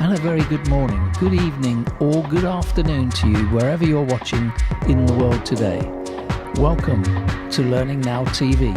And a very good morning, good evening, or good afternoon to you, wherever you're watching in the world today. Welcome to Learning Now TV.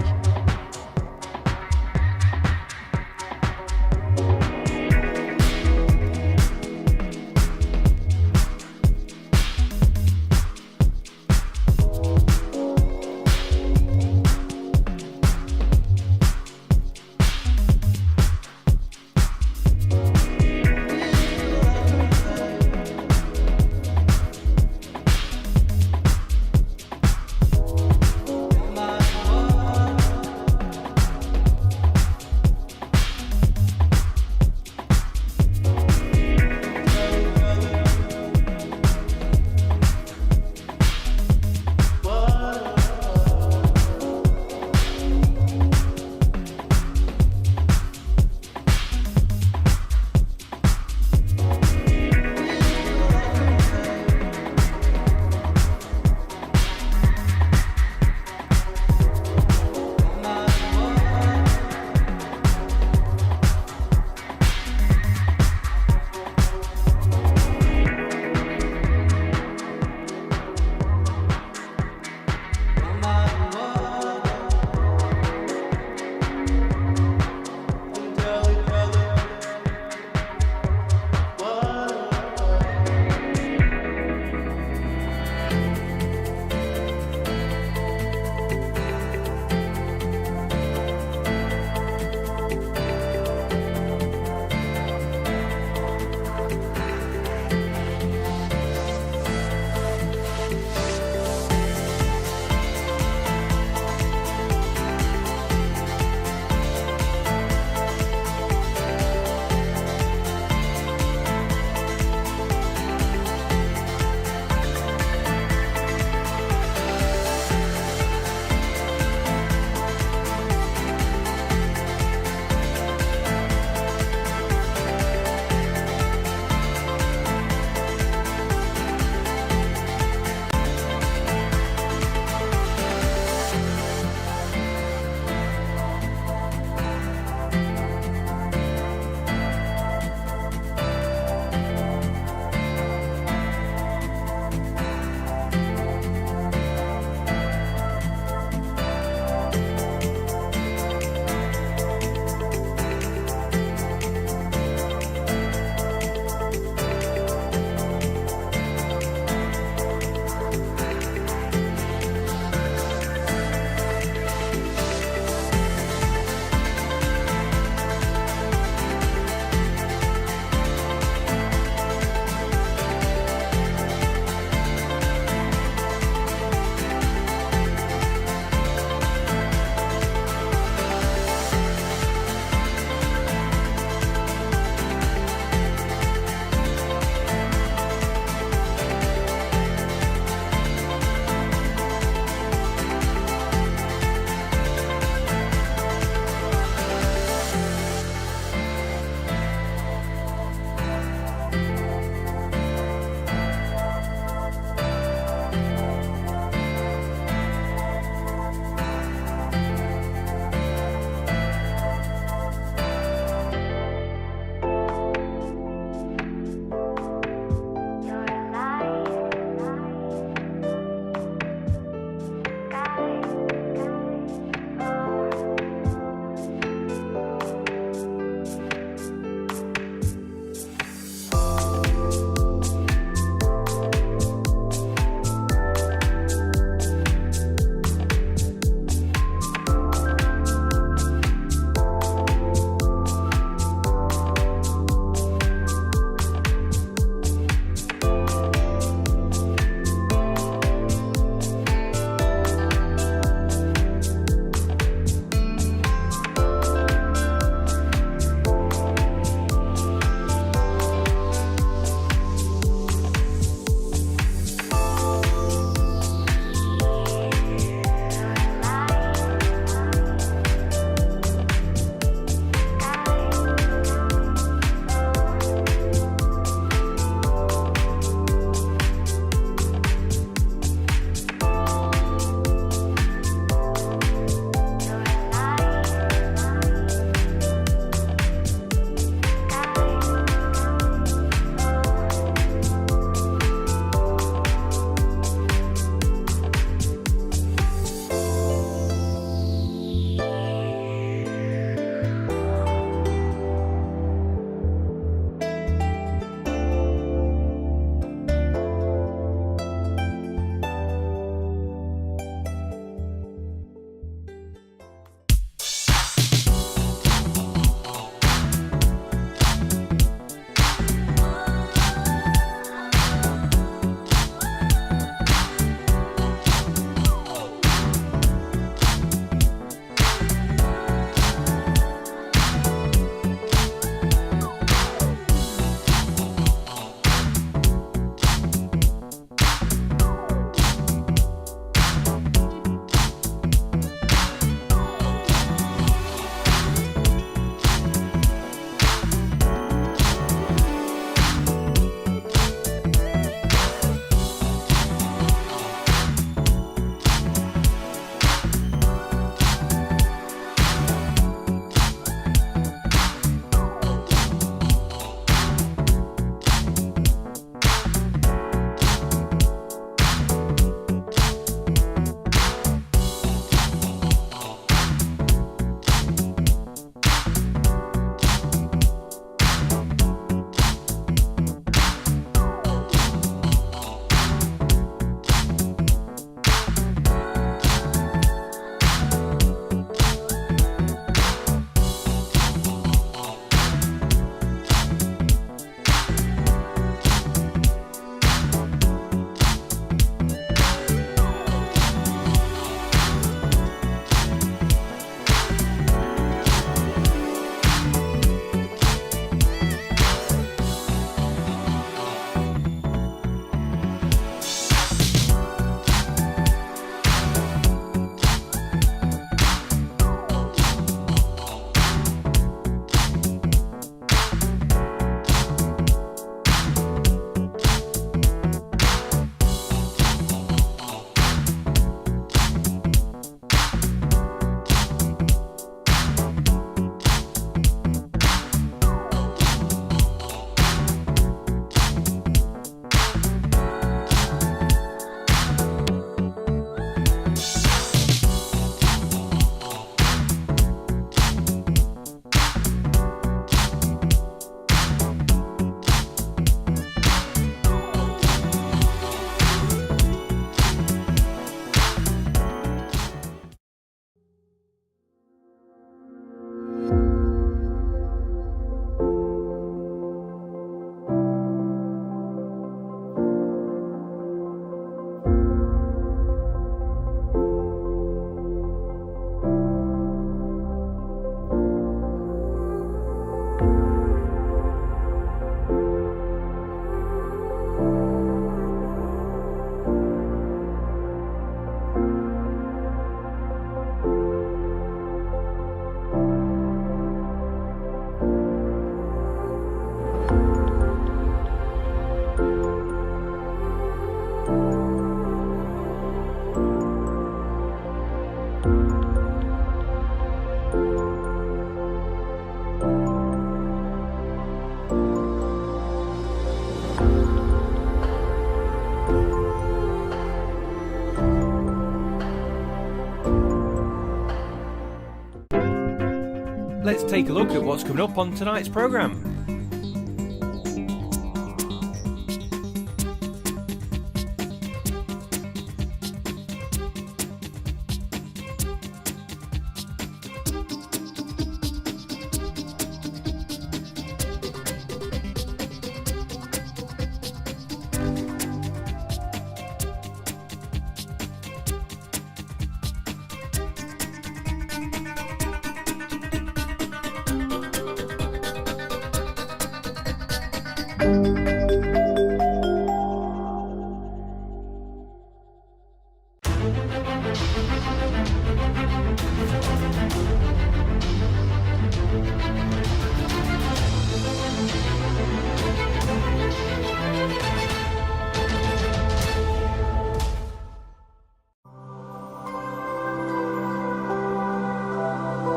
take a look at what's coming up on tonight's programme.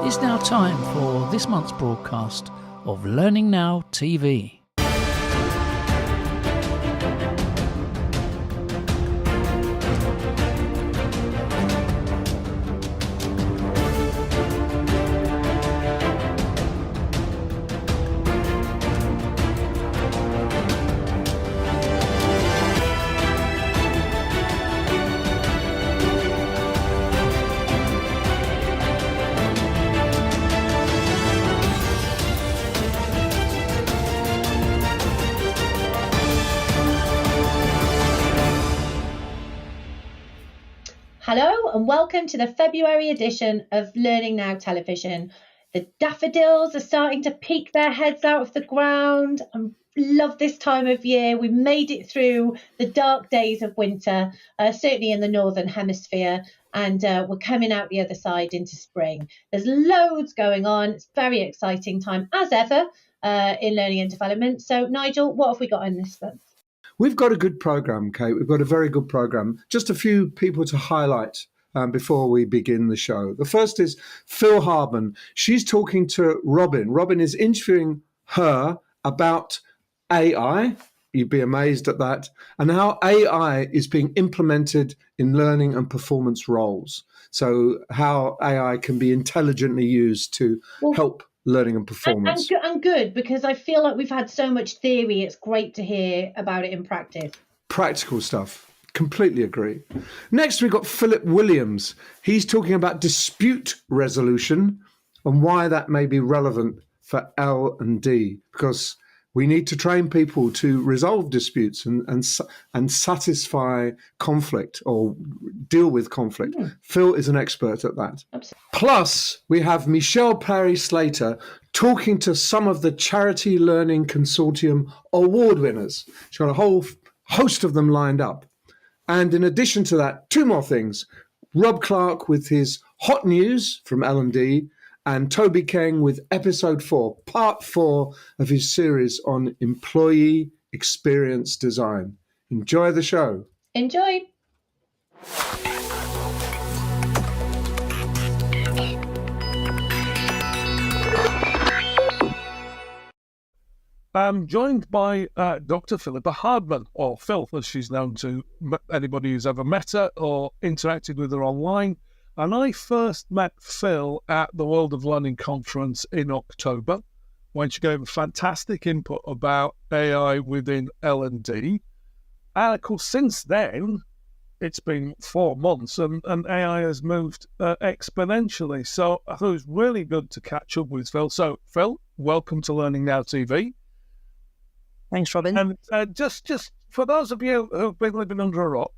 It's now time for this month's broadcast of Learning Now TV. Hello and welcome to the February edition of Learning Now Television. The daffodils are starting to peek their heads out of the ground. I love this time of year. We made it through the dark days of winter, certainly in the Northern Hemisphere, and we're coming out the other side into spring. There's loads going on. It's a very exciting time as ever in learning and development. So Nigel, what have we got in this month? We've got a good program, Kate. We've got a very good program. Just a few people to highlight before we begin the show. The first is Phil Hardman. She's talking to Robin. Robin is interviewing her about AI. You'd be amazed at that. And how AI is being implemented in learning and performance roles. So how AI can be intelligently used to help learning and performance. And good, because I feel like we've had so much theory. It's great to hear about it in practice. Practical stuff. Completely agree. Next, we've got Philip Williams. He's talking about dispute resolution and why that may be relevant for L&D, because we need to train people to resolve disputes and satisfy conflict or deal with conflict. Phil is an expert at that. Absolutely. Plus, we have Michelle Parry-Slater talking to some of the Charity Learning Consortium award winners. She's got a whole host of them lined up. And in addition to that, two more things. Rob Clark with his hot news from L&D, and Toby Keng with episode 4, part 4 of his series on employee experience design. Enjoy the show. Enjoy. I'm joined by Dr. Philippa Hardman, or Phil, as she's known to anybody who's ever met her or interacted with her online. And I first met Phil at the World of Learning conference in October, when she gave a fantastic input about AI within L&D. And of course, since then, it's been 4 months and AI has moved exponentially. So I thought it was really good to catch up with Phil. So Phil, welcome to Learning Now TV. Thanks, Robin. And just for those of you who've been living under a rock,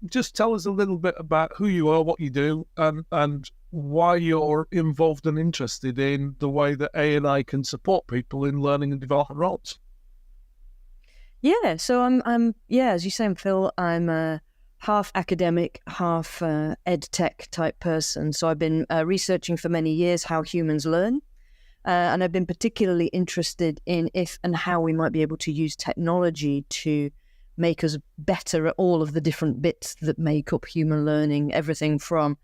just tell us a little bit about who you are, what you do, and why you're involved and interested in the way that AI can support people in learning and development roles. Yeah, so I'm as you say, Phil, I'm a half academic, half ed tech type person. So I've been researching for many years how humans learn. And I've been particularly interested in if and how we might be able to use technology to make us better at all of the different bits that make up human learning, everything from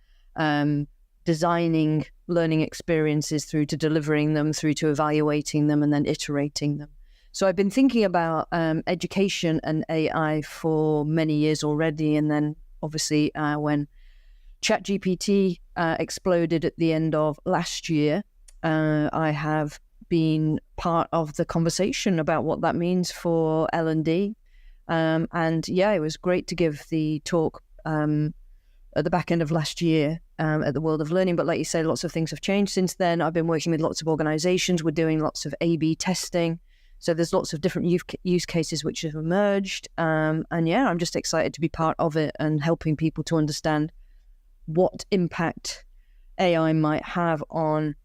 designing learning experiences through to delivering them, through to evaluating them and then iterating them. So I've been thinking about education and AI for many years already. And then obviously when ChatGPT exploded at the end of last year, I have been part of the conversation about what that means for L&D. And yeah, it was great to give the talk at the back end of last year at the World of Learning. But like you say, lots of things have changed since then. I've been working with lots of organizations. We're doing lots of A/B testing. So there's lots of different use cases which have emerged. And yeah, I'm just excited to be part of it and helping people to understand what impact AI might have on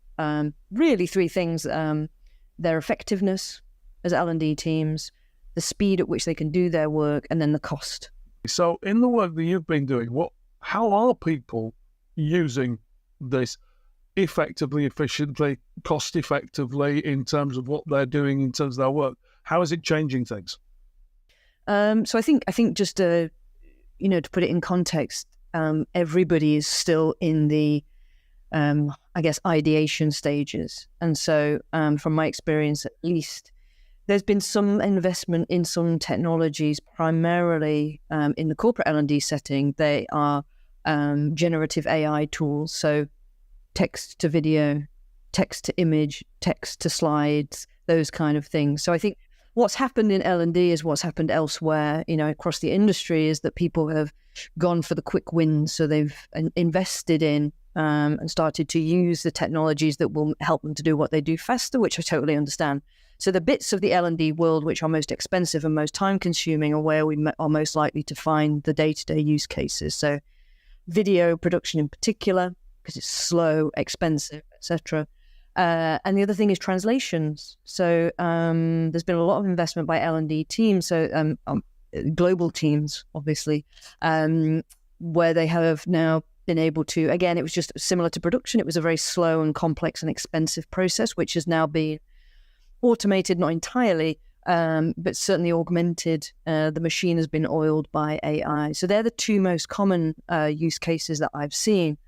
really three things: their effectiveness as L&D teams, the speed at which they can do their work, and then the cost. So in the work that you've been doing, how are people using this effectively, efficiently, cost effectively in terms of what they're doing in terms of their work? How is it changing things? So I think just to put it in context, everybody is still in the ideation stages. And so from my experience, at least, there's been some investment in some technologies, primarily in the corporate L&D setting. They are generative AI tools. So text to video, text to image, text to slides, those kind of things. So I think what's happened in L&D is what's happened elsewhere, across the industry, is that people have gone for the quick wins. So they've invested in and started to use the technologies that will help them to do what they do faster, which I totally understand. So the bits of the L&D world which are most expensive and most time-consuming are where we are most likely to find the day-to-day use cases. So video production in particular, because it's slow, expensive, etc. And the other thing is translations. So there's been a lot of investment by L&D teams, so global teams, obviously, where they have now been able to, again, it was just similar to production. It was a very slow and complex and expensive process, which has now been automated, not entirely, but certainly augmented. The machine has been oiled by AI. So they're the two most common use cases that I've seen.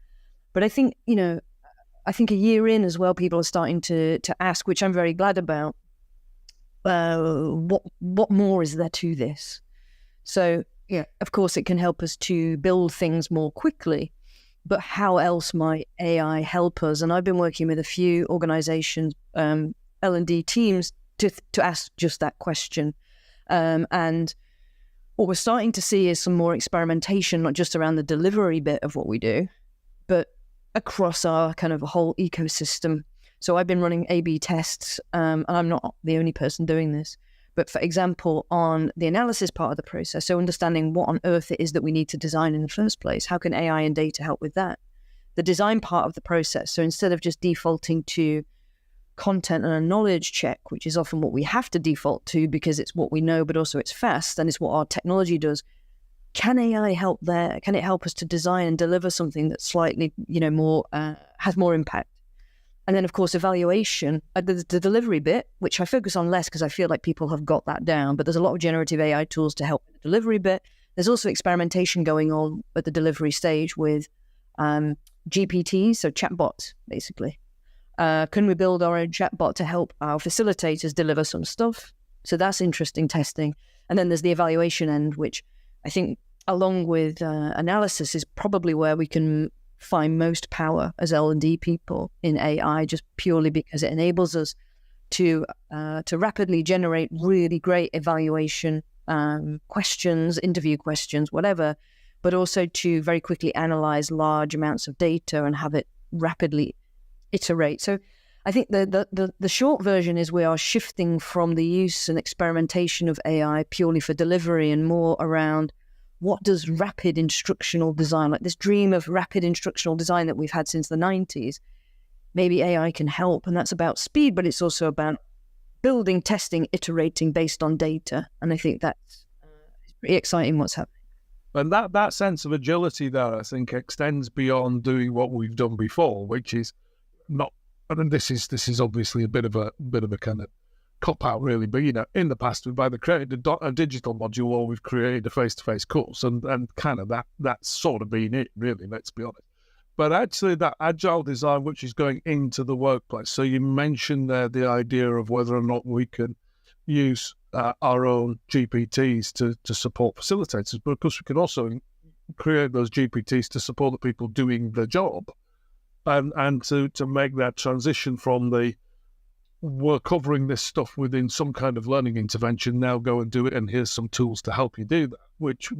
But I think, a year in as well, people are starting to ask, which I'm very glad about, what more is there to this? So, yeah, of course, it can help us to build things more quickly, but how else might AI help us? And I've been working with a few organizations, L&D teams, to ask just that question. And what we're starting to see is some more experimentation, not just around the delivery bit of what we do, but across our kind of whole ecosystem. So I've been running A/B tests, and I'm not the only person doing this. But for example, on the analysis part of the process, so understanding what on earth it is that we need to design in the first place, how can AI and data help with that? The design part of the process, so instead of just defaulting to content and a knowledge check, which is often what we have to default to because it's what we know, but also it's fast and it's what our technology does. Can AI help there? Can it help us to design and deliver something that's slightly, more, has more impact? And then, of course, evaluation, the delivery bit, which I focus on less because I feel like people have got that down, but there's a lot of generative AI tools to help with the delivery bit. There's also experimentation going on at the delivery stage with GPTs, so chatbots, basically. Can we build our own chatbot to help our facilitators deliver some stuff? So that's interesting testing. And then there's the evaluation end, which I think, along with analysis, is probably where we can find most power as L&D people in AI, just purely because it enables us to rapidly generate really great evaluation questions, interview questions, whatever, but also to very quickly analyze large amounts of data and have it rapidly iterate. So I think the short version is we are shifting from the use and experimentation of AI purely for delivery and more around what does rapid instructional design, like this dream of rapid instructional design that we've had since the 90s, maybe AI can help. And that's about speed, but it's also about building, testing, iterating based on data. And I think that's pretty exciting what's happening. And that sense of agility there, I think, extends beyond doing what we've done before, which is not, and this is obviously a bit of a kind of cop out, really. But in the past, we've either created a digital module or we've created a face-to-face course, and kind of that's sort of been it, really. Let's be honest. But actually, that agile design, which is going into the workplace. So you mentioned there the idea of whether or not we can use our own GPTs to support facilitators, but of course we can also create those GPTs to support the people doing the job. and to make that transition from we're covering this stuff within some kind of learning intervention, now go and do it, and here's some tools to help you do that. Which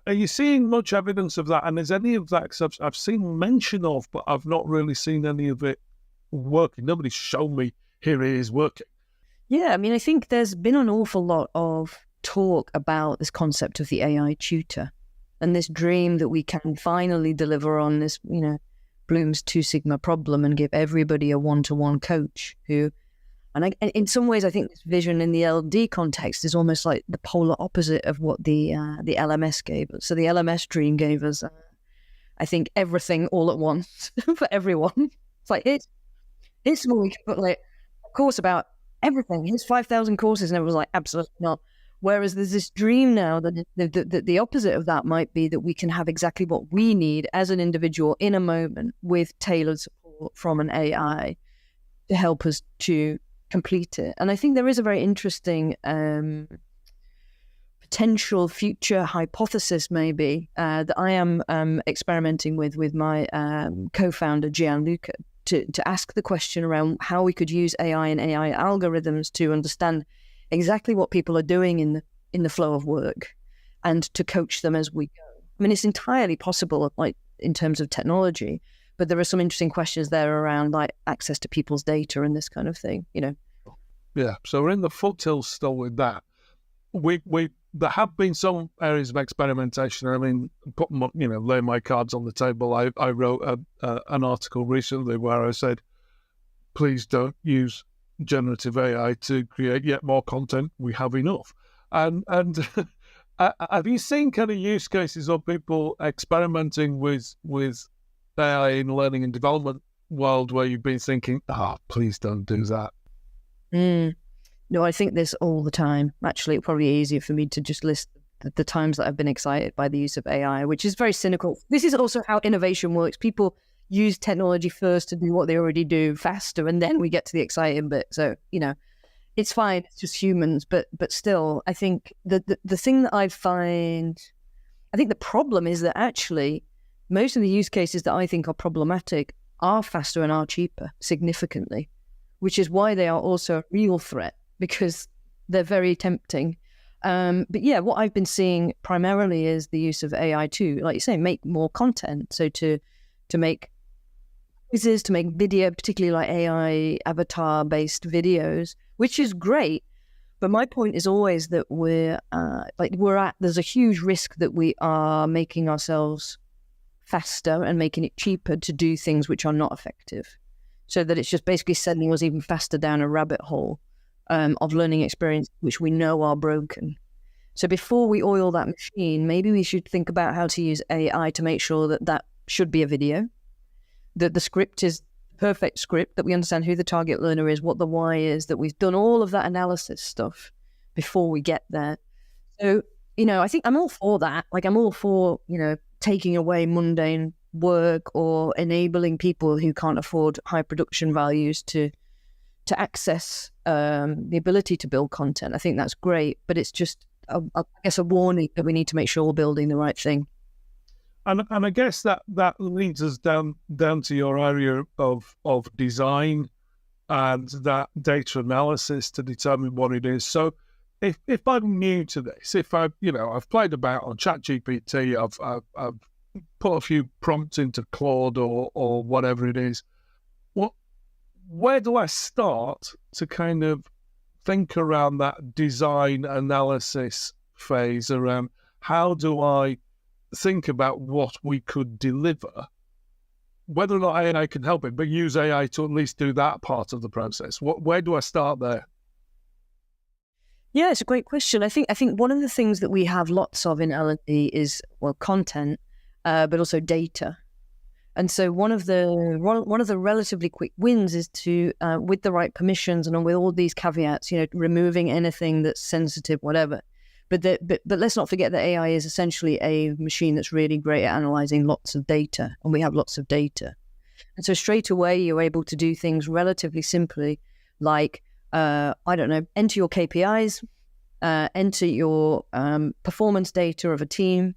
are you seeing much evidence of that? And is any of that, because I've seen mention of, but I've not really seen any of it working. Nobody's shown me here it is working. Yeah, I mean, I think there's been an awful lot of talk about this concept of the AI tutor and this dream that we can finally deliver on this, Bloom's 2 Sigma problem and give everybody a one-to-one coach who, and in some ways, I think this vision in the LD context is almost like the polar opposite of what the LMS gave us. So the LMS dream gave us, I think, everything all at once for everyone. It's like, here's something we can put like a course about everything. Here's 5,000 courses, and everyone's like, absolutely not. Whereas there's this dream now that the opposite of that might be that we can have exactly what we need as an individual in a moment with tailored support from an AI to help us to complete it. And I think there is a very interesting potential future hypothesis maybe that I am experimenting with my co-founder Gianluca to ask the question around how we could use AI and AI algorithms to understand exactly what people are doing in the flow of work and to coach them as we go. I mean, it's entirely possible, like in terms of technology, but there are some interesting questions there around like access to people's data and this kind of thing, Yeah, so we're in the foothills still with that. There have been some areas of experimentation. I mean, lay my cards on the table. I wrote an article recently where I said, please don't use generative AI to create yet more content. We have enough. And have you seen kind of use cases of people experimenting with AI in learning and development world where you've been thinking, please don't do that? No, I think this all the time. Actually, it's probably easier for me to just list the times that I've been excited by the use of AI, which is very cynical. This is also how innovation works. People use technology first to do what they already do faster, and then we get to the exciting bit. So, it's fine. It's just humans. But still, I think the thing that I think the problem is that actually most of the use cases that I think are problematic are faster and are cheaper significantly, which is why they are also a real threat, because they're very tempting. But yeah, what I've been seeing primarily is the use of AI to, like you say, make more content. So to make quizzes, to make video, particularly like AI avatar-based videos, which is great. But my point is always that there's a huge risk that we are making ourselves faster and making it cheaper to do things which are not effective. So that it's just basically sending us even faster down a rabbit hole of learning experience, which we know are broken. So before we oil that machine, maybe we should think about how to use AI to make sure that should be a video, that the script is perfect script, that we understand who the target learner is, what the why is, that we've done all of that analysis stuff before we get there. So, I think I'm all for that. Like, I'm all for, taking away mundane work or enabling people who can't afford high production values to access the ability to build content. I think that's great, but it's just, I guess, a warning that we need to make sure we're building the right thing. And I guess that leads us down to your area of design and that data analysis to determine what it is. So if I'm new to this, if I've played about on ChatGPT, I've put a few prompts into Claude or whatever it is, where do I start to kind of think around that design analysis phase around how do I think about what we could deliver, whether or not AI can help it, but use AI to at least do that part of the process? Where do I start there? Yeah, it's a great question. I think one of the things that we have lots of in L&D is content, but also data. And so one of the relatively quick wins is to, with the right permissions and with all these caveats, removing anything that's sensitive, whatever. But let's not forget that AI is essentially a machine that's really great at analyzing lots of data, and we have lots of data. And so straight away, you're able to do things relatively simply, like, enter your KPIs, enter your performance data of a team,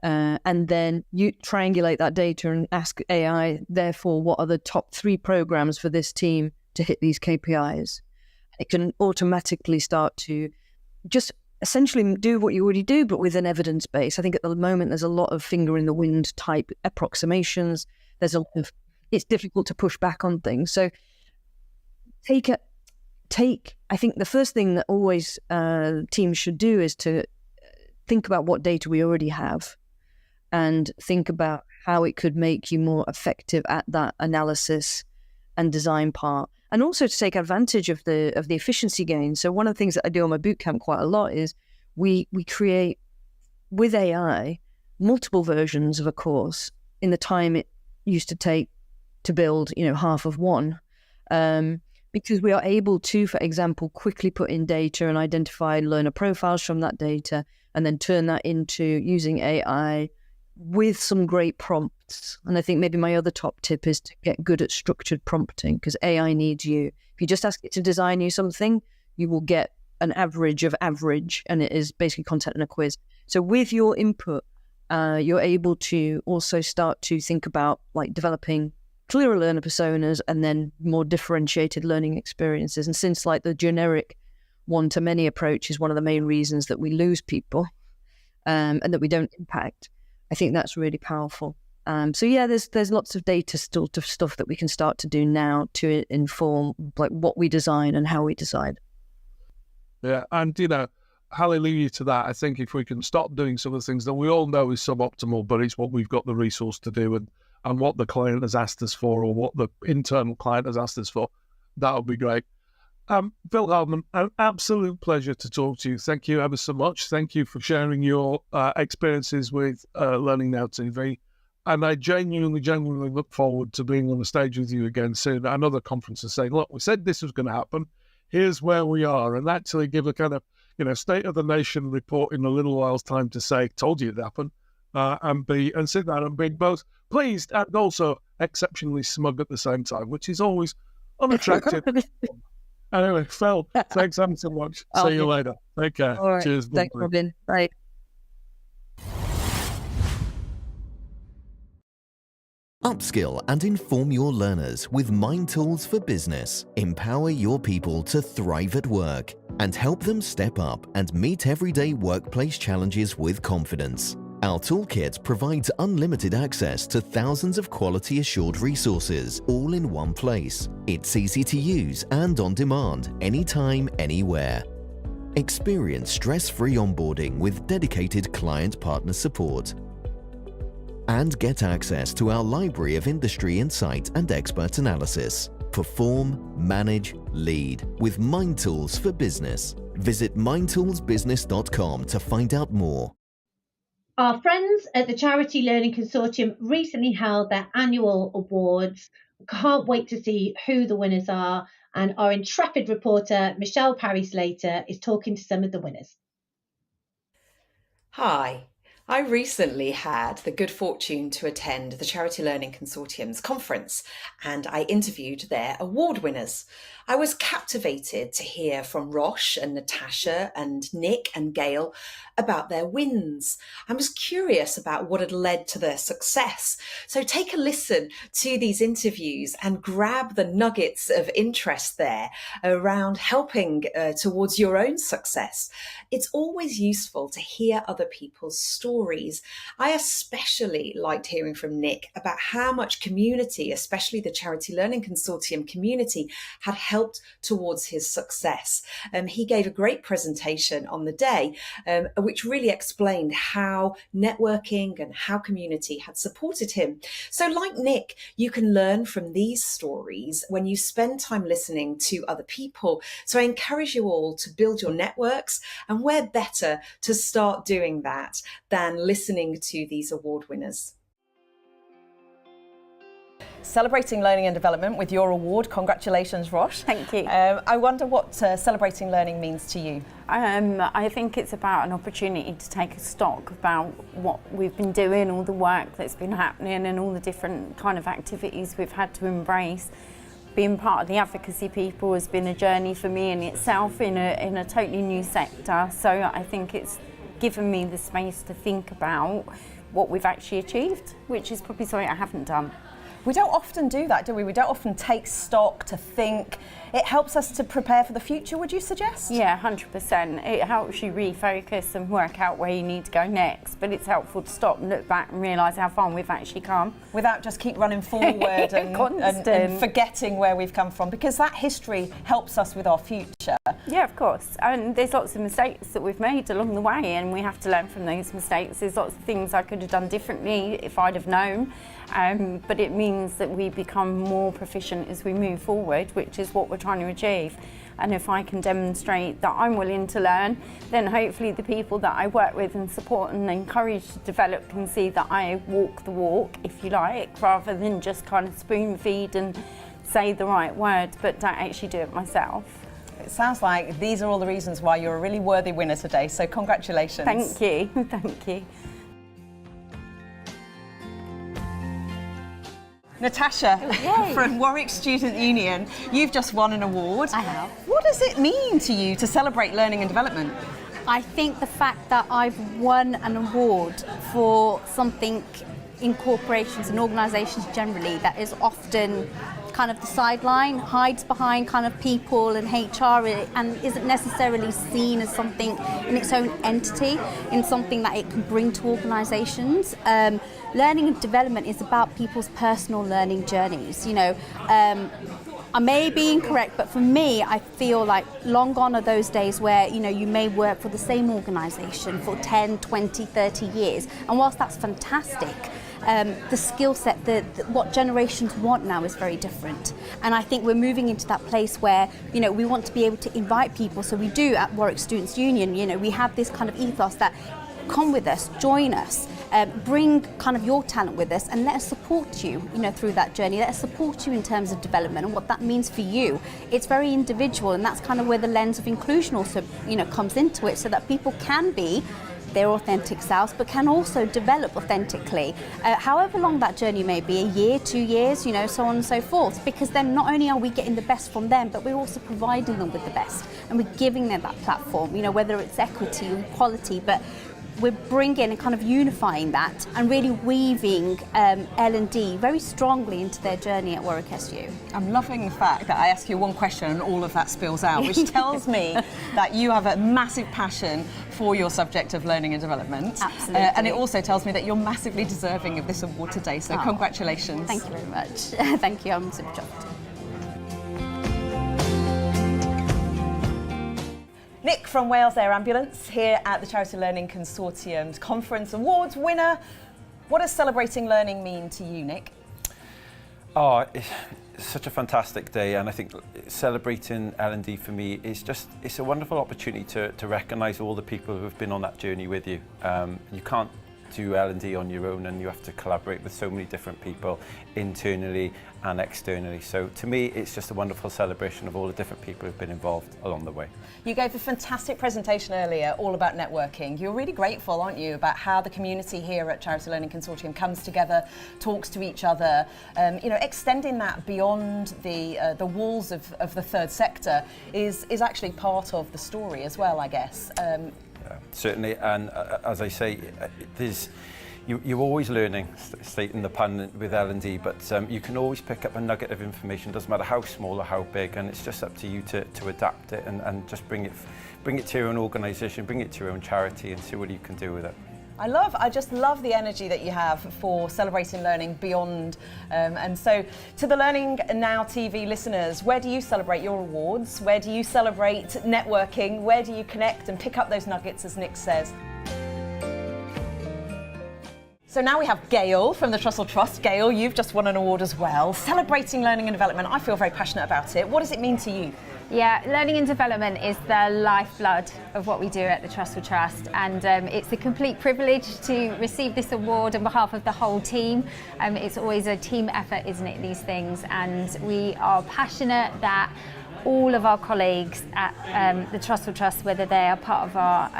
and then you triangulate that data and ask AI, therefore, what are the top 3 programs for this team to hit these KPIs? It can automatically start to just essentially do what you already do, but with an evidence base. I think at the moment there's a lot of finger in the wind type approximations. There's a lot of, it's difficult to push back on things. So I think the first thing that always teams should do is to think about what data we already have and think about how it could make you more effective at that analysis and design part, and also to take advantage of the efficiency gains. So one of the things that I do on my bootcamp quite a lot is we create with AI multiple versions of a course in the time it used to take to build, half of one. Because we are able to, for example, quickly put in data and identify learner profiles from that data, and then turn that into using AI with some great prompts. And I think maybe my other top tip is to get good at structured prompting, because AI needs you. If you just ask it to design you something, you will get an average of average, and it is basically content and a quiz. So with your input, you're able to also start to think about like developing clearer learner personas and then more differentiated learning experiences. And since like the generic one-to-many approach is one of the main reasons that we lose people and that we don't impact, I think that's really powerful. So yeah, there's lots of data still to stuff that we can start to do now to inform like what we design and how we decide. Yeah, and hallelujah to that. I think if we can stop doing some of the things that we all know is suboptimal, but it's what we've got the resource to do and what the client has asked us for, or what the internal client has asked us for, that would be great. Phil Hardman, an absolute pleasure to talk to you. Thank you ever so much. Thank you for sharing your experiences with Learning Now TV. And I genuinely look forward to being on the stage with you again soon at another conference and saying, look, we said this was going to happen. Here's where we are. And actually give a kind of, state of the nation report in a little while's time to say, told you it happened. And sit down and be both pleased and also exceptionally smug at the same time, which is always unattractive. Anyway, Phil, thanks ever so much. See you later. Take care. All right. Cheers. Thanks, Robin. Bye. Upskill and inform your learners with Mind Tools for Business. Empower your people to thrive at work and help them step up and meet everyday workplace challenges with confidence. Our toolkit provides unlimited access to thousands of quality assured resources, all in one place. It's easy to use and on demand, anytime, anywhere. Experience stress-free onboarding with dedicated client partner support. And get access to our library of industry insight and expert analysis. Perform, manage, lead with Mind Tools for Business. Visit mindtoolsbusiness.com to find out more. Our friends at the Charity Learning Consortium recently held their annual awards. Can't wait to see who the winners are. And our intrepid reporter, Michelle Parry-Slater, is talking to some of the winners. Hi. I recently had the good fortune to attend the Charity Learning Consortium's conference, and I interviewed their award winners. I was captivated to hear from Rosh and Natasha and Nick and Gail about their wins. I was curious about what had led to their success. So take a listen to these interviews and grab the nuggets of interest there around helping towards your own success. It's always useful to hear other people's stories. I especially liked hearing from Nick about how much community, especially the Charity Learning Consortium community, had helped towards his success. He gave a great presentation on the day, which really explained how networking and how community had supported him. So like Nick, you can learn from these stories when you spend time listening to other people. So I encourage you all to build your networks, and where better to start doing that than listening to these award winners. Celebrating learning and development with your award. Congratulations, Rosh. Thank you. I wonder what celebrating learning means to you. I think it's about an opportunity to take a stock about what we've been doing, all the work that's been happening and all the different kind of activities we've had to embrace. Being part of the advocacy people has been a journey for me in itself in a totally new sector. So I think it's given me the space to think about what we've actually achieved, which is probably something I haven't done. We don't often do that, do we? We don't often take stock to think. It helps us to prepare for the future, would you suggest? Yeah, 100%. It helps you refocus and work out where you need to go next, but it's helpful to stop and look back and realise how far we've actually come. Without just keep running forward and forgetting where we've come from, because that history helps us with our future. Yeah, of course. And there's lots of mistakes that we've made along the way, and we have to learn from those mistakes. There's lots of things I could have done differently if I'd have known, but it means that we become more proficient as we move forward, which is what we're trying to achieve. And if I can demonstrate that I'm willing to learn, then hopefully the people that I work with and support and encourage to develop can see that I walk the walk, if you like, rather than just kind of spoon feed and say the right words, but don't actually do it myself. It sounds like these are all the reasons why you're a really worthy winner today, so congratulations. Thank you, thank you. Natasha from Warwick Student Union, you've just won an award. I have. What does it mean to you to celebrate learning and development? I think the fact that I've won an award for something in corporations and organisations generally that is often kind of the sideline, hides behind kind of people and HR, and isn't necessarily seen as something in its own entity, in something that it can bring to organisations. Learning and development is about people's personal learning journeys. You know, I may be incorrect, but for me, I feel like long gone are those days where, you know, you may work for the same organisation for 10, 20, 30 years. And whilst that's fantastic, the skill set, what generations want now is very different. And I think we're moving into that place where, you know, we want to be able to invite people. So we do at Warwick Students Union, you know, we have this kind of ethos that come with us, join us, bring kind of your talent with us, and let us support you, you know, through that journey. Let us support you in terms of development and what that means for you. It's very individual, and that's kind of where the lens of inclusion also, you know, comes into it, so that people can be their authentic selves, but can also develop authentically, however long that journey may be, a year, 2 years, you know, so on and so forth, because then not only are we getting the best from them, but we're also providing them with the best, and we're giving them that platform, you know, whether it's equity or equality, but we're bringing and kind of unifying that and really weaving L&D very strongly into their journey at Warwick SU. I'm loving the fact that I ask you one question and all of that spills out, which tells me that you have a massive passion for your subject of learning and development. Absolutely. And it also tells me that you're massively deserving of this award today, so congratulations. Thank you very much. Thank you, I'm super chuffed. Nick from Wales Air Ambulance here at the Charity Learning Consortium's Conference Awards winner. What does celebrating learning mean to you, Nick? Oh, it's such a fantastic day, and I think celebrating L&D for me is it's a wonderful opportunity to recognise all the people who have been on that journey with you. You can't do L&D on your own, and you have to collaborate with so many different people internally and externally. So to me, it's just a wonderful celebration of all the different people who've been involved along the way. You gave a fantastic presentation earlier all about networking. You're really grateful, aren't you, about how the community here at Charity Learning Consortium comes together, talks to each other, you know, extending that beyond the walls of the third sector is actually part of the story as well, I guess. Certainly, and as I say, you're always learning, stating the pun with L&D, but you can always pick up a nugget of information, doesn't matter how small or how big, and it's just up to you to adapt it and just bring it to your own organisation, bring it to your own charity, and see what you can do with it. I just love the energy that you have for celebrating learning beyond. And so to the Learning Now TV listeners, where do you celebrate your awards? Where do you celebrate networking? Where do you connect and pick up those nuggets, as Nick says? So now we have Gail from the Trussell Trust. Gail, you've just won an award as well. Celebrating learning and development. I feel very passionate about it. What does it mean to you? Yeah, learning and development is the lifeblood of what we do at the Trussell Trust, and it's a complete privilege to receive this award on behalf of the whole team. It's always a team effort, isn't it, these things, and we are passionate that all of our colleagues at the Trussell Trust, whether they are part of our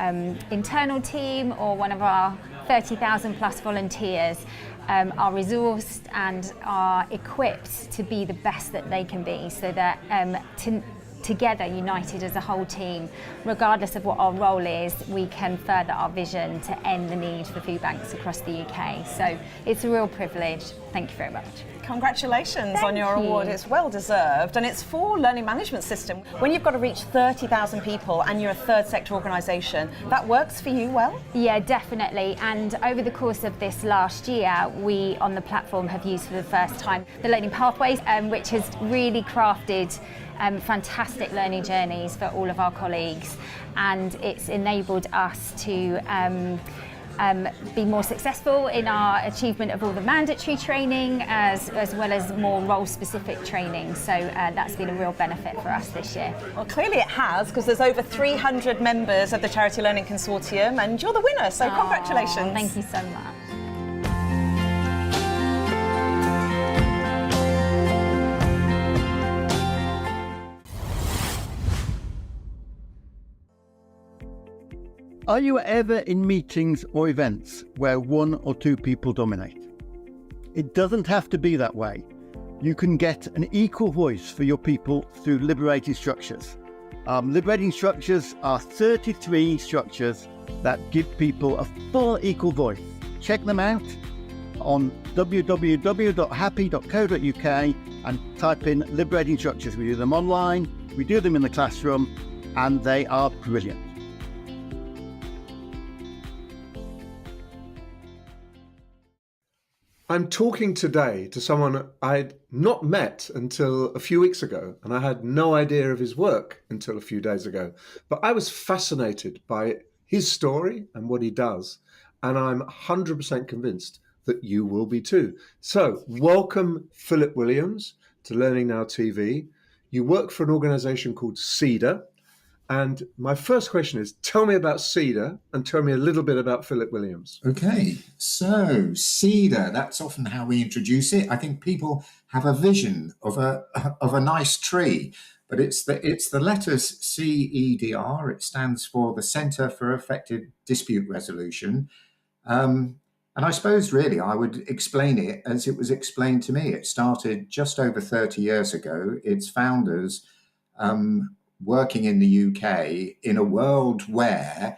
internal team or one of our 30,000 plus volunteers, are resourced and are equipped to be the best that they can be, so that together, united as a whole team, regardless of what our role is, we can further our vision to end the need for food banks across the UK. So it's a real privilege. Thank you very much. Congratulations on Thank your you. award. It's well deserved, and it's for learning management system. When you've got to reach 30,000 people and you're a third sector organisation, that works for you well? Yeah, definitely. And over the course of this last year, we on the platform have used for the first time the learning pathways, which has really crafted fantastic learning journeys for all of our colleagues, and it's enabled us to be more successful in our achievement of all the mandatory training as well as more role-specific training. So that's been a real benefit for us this year. Well, clearly it has, because there's over 300 members of the Charity Learning Consortium, and you're the winner, so congratulations. Thank you so much. Are you ever in meetings or events where one or two people dominate? It doesn't have to be that way. You can get an equal voice for your people through liberating structures. Liberating structures are 33 structures that give people a full equal voice. Check them out on www.happy.co.uk and type in liberating structures. We do them online, we do them in the classroom, and they are brilliant. I'm talking today to someone I'd not met until a few weeks ago, and I had no idea of his work until a few days ago. But I was fascinated by his story and what he does, and I'm 100% convinced that you will be too. So, welcome Philip Williams to Learning Now TV. You work for an organisation called CEDAR, and my first question is, tell me about CEDAR and tell me a little bit about Philip Williams. Okay, so CEDAR, that's often how we introduce it. I think people have a vision of a nice tree, but it's the letters CEDR. It stands for the Centre for Effective Dispute Resolution. And I suppose really I would explain it as it was explained to me. It started just over 30 years ago. Its founders working in the UK in a world where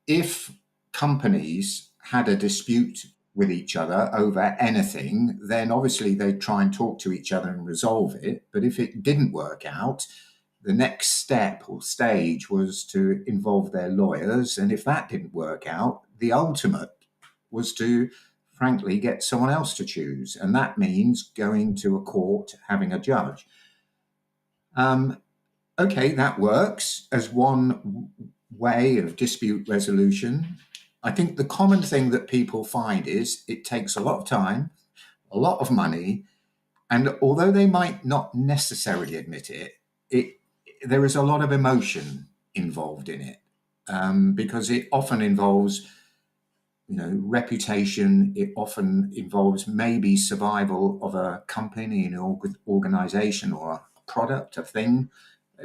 if companies had a dispute with each other over anything, then obviously they'd try and talk to each other and resolve it. But if it didn't work out, the next step or stage was to involve their lawyers. And if that didn't work out, the ultimate was to, frankly, get someone else to choose. And that means going to a court, having a judge. Okay, that works as one way of dispute resolution. I think the common thing that people find is it takes a lot of time, a lot of money, and although they might not necessarily admit it, there is a lot of emotion involved in it, because it often involves, reputation. It often involves maybe survival of a company, an organization, or a product, a thing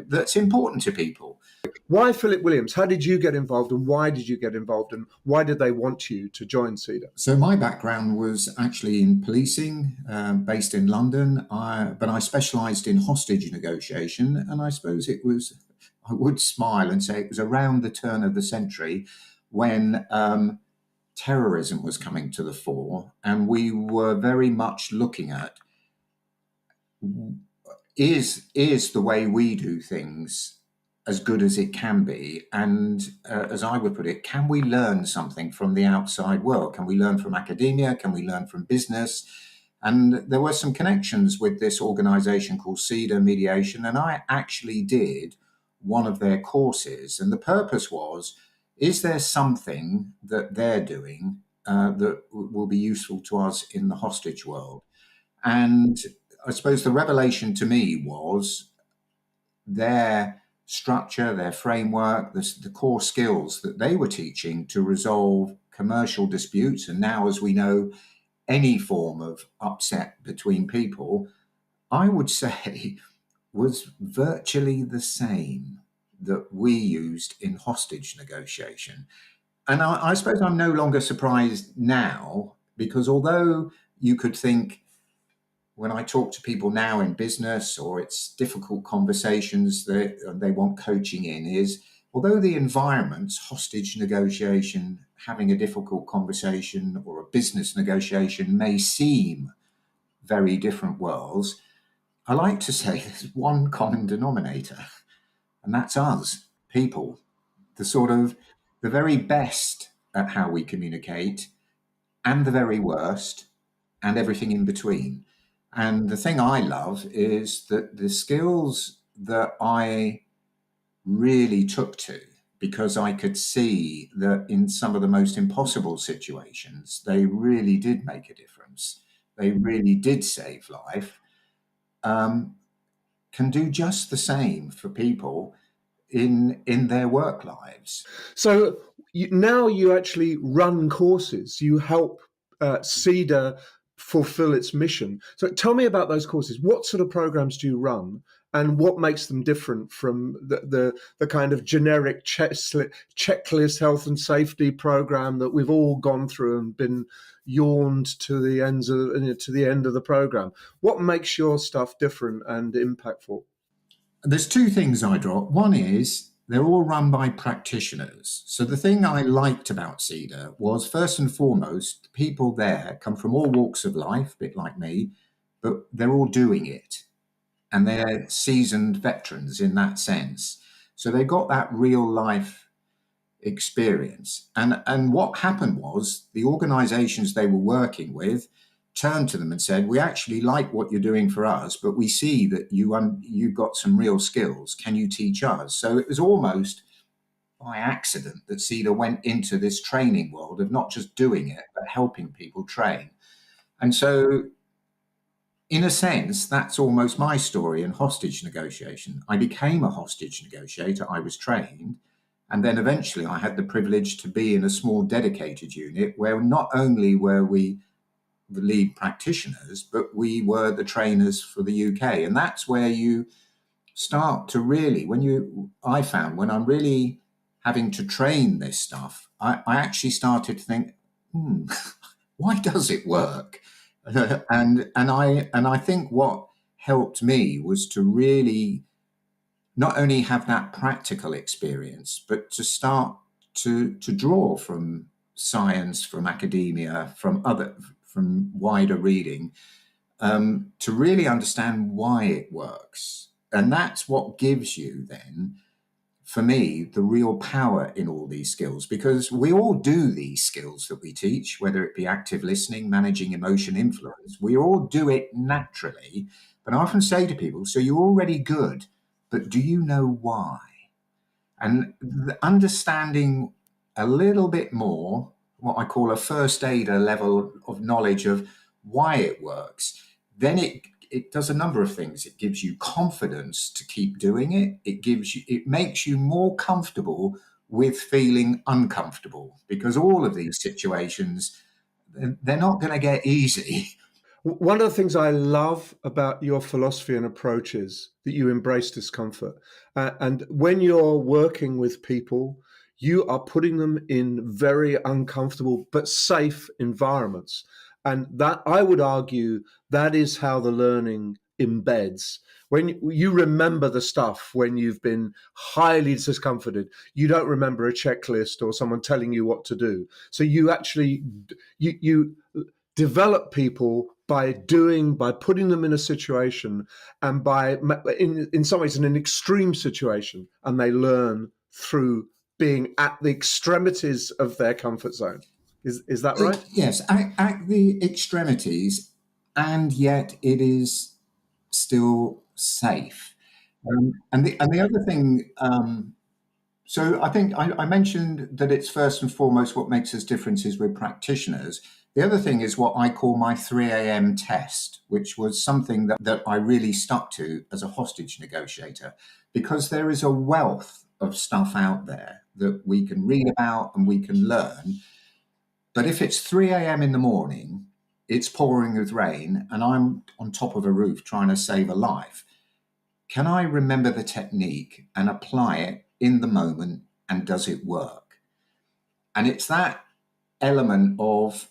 that's important to people. Why Philip Williams? How did you get involved, and why did you get involved, and why did they want you to join CEDAR? So my background was actually in policing, based in London, but I specialised in hostage negotiation, and I suppose I would smile and say it was around the turn of the century when terrorism was coming to the fore, and we were very much looking at is the way we do things as good as it can be? And as I would put it, can we learn something from the outside world? Can we learn from academia? Can we learn from business? And there were some connections with this organization called CEDAR Mediation, and I actually did one of their courses. And the purpose was, is there something that they're doing that will be useful to us in the hostage world? And I suppose the revelation to me was their structure, their framework, the core skills that they were teaching to resolve commercial disputes. And now, as we know, any form of upset between people, I would say was virtually the same that we used in hostage negotiation. And I suppose I'm no longer surprised now, because although you could think, when I talk to people now in business, or it's difficult conversations that they want coaching in, is although the environments, hostage negotiation, having a difficult conversation, or a business negotiation may seem very different worlds, I like to say there's one common denominator, and that's us, people, the very best at how we communicate, and the very worst, and everything in between. And the thing I love is that the skills that I really took to, because I could see that in some of the most impossible situations, they really did make a difference. They really did save life. Can do just the same for people in their work lives. So now you actually run courses. You help CEDA fulfill its mission. So tell me about those courses. What sort of programs do you run, and what makes them different from the kind of generic checklist health and safety program that we've all gone through and been yawned to the ends of to the end of the program? What makes your stuff different and impactful? There's two things I draw. One is they're all run by practitioners. So the thing I liked about CEDA was, first and foremost, people there come from all walks of life, a bit like me, but they're all doing it. And they're seasoned veterans in that sense. So they got that real life experience. And what happened was the organizations they were working with turned to them and said, we actually like what you're doing for us, but we see that you've got some real skills. Can you teach us? So it was almost by accident that CEDA went into this training world of not just doing it, but helping people train. And so in a sense, that's almost my story in hostage negotiation. I became a hostage negotiator. I was trained. And then eventually I had the privilege to be in a small dedicated unit where not only were we the lead practitioners, but we were the trainers for the UK. And that's where you start to really, I found when I'm really having to train this stuff, I actually started to think, why does it work? And I think what helped me was to really not only have that practical experience, but to start to draw from science, from academia, from wider reading, to really understand why it works. And that's what gives you then, for me, the real power in all these skills, because we all do these skills that we teach, whether it be active listening, managing emotion influence, we all do it naturally. But I often say to people, so you're already good, but do you know why? And understanding a little bit more, what I call a first aider level of knowledge of why it works, then it does a number of things. It gives you confidence to keep doing it. It makes you more comfortable with feeling uncomfortable, because all of these situations, they're not going to get easy. One of the things I love about your philosophy and approach is that you embrace discomfort. And when you're working with people, you are putting them in very uncomfortable but safe environments. And that, I would argue, that is how the learning embeds. When you remember the stuff when you've been highly discomforted, you don't remember a checklist or someone telling you what to do. So you actually, you develop people by putting them in a situation, and in some ways in an extreme situation, and they learn through being at the extremities of their comfort zone. Is that right? Yes, at the extremities, and yet it is still safe. And the other thing, so I think I mentioned that it's first and foremost what makes us different is we're practitioners. The other thing is what I call my 3 a.m. test, which was something that I really stuck to as a hostage negotiator, because there is a wealth of stuff out there that we can read about and we can learn. But if it's 3 a.m. in the morning, it's pouring with rain, and I'm on top of a roof trying to save a life, can I remember the technique and apply it in the moment, and does it work? And it's that element of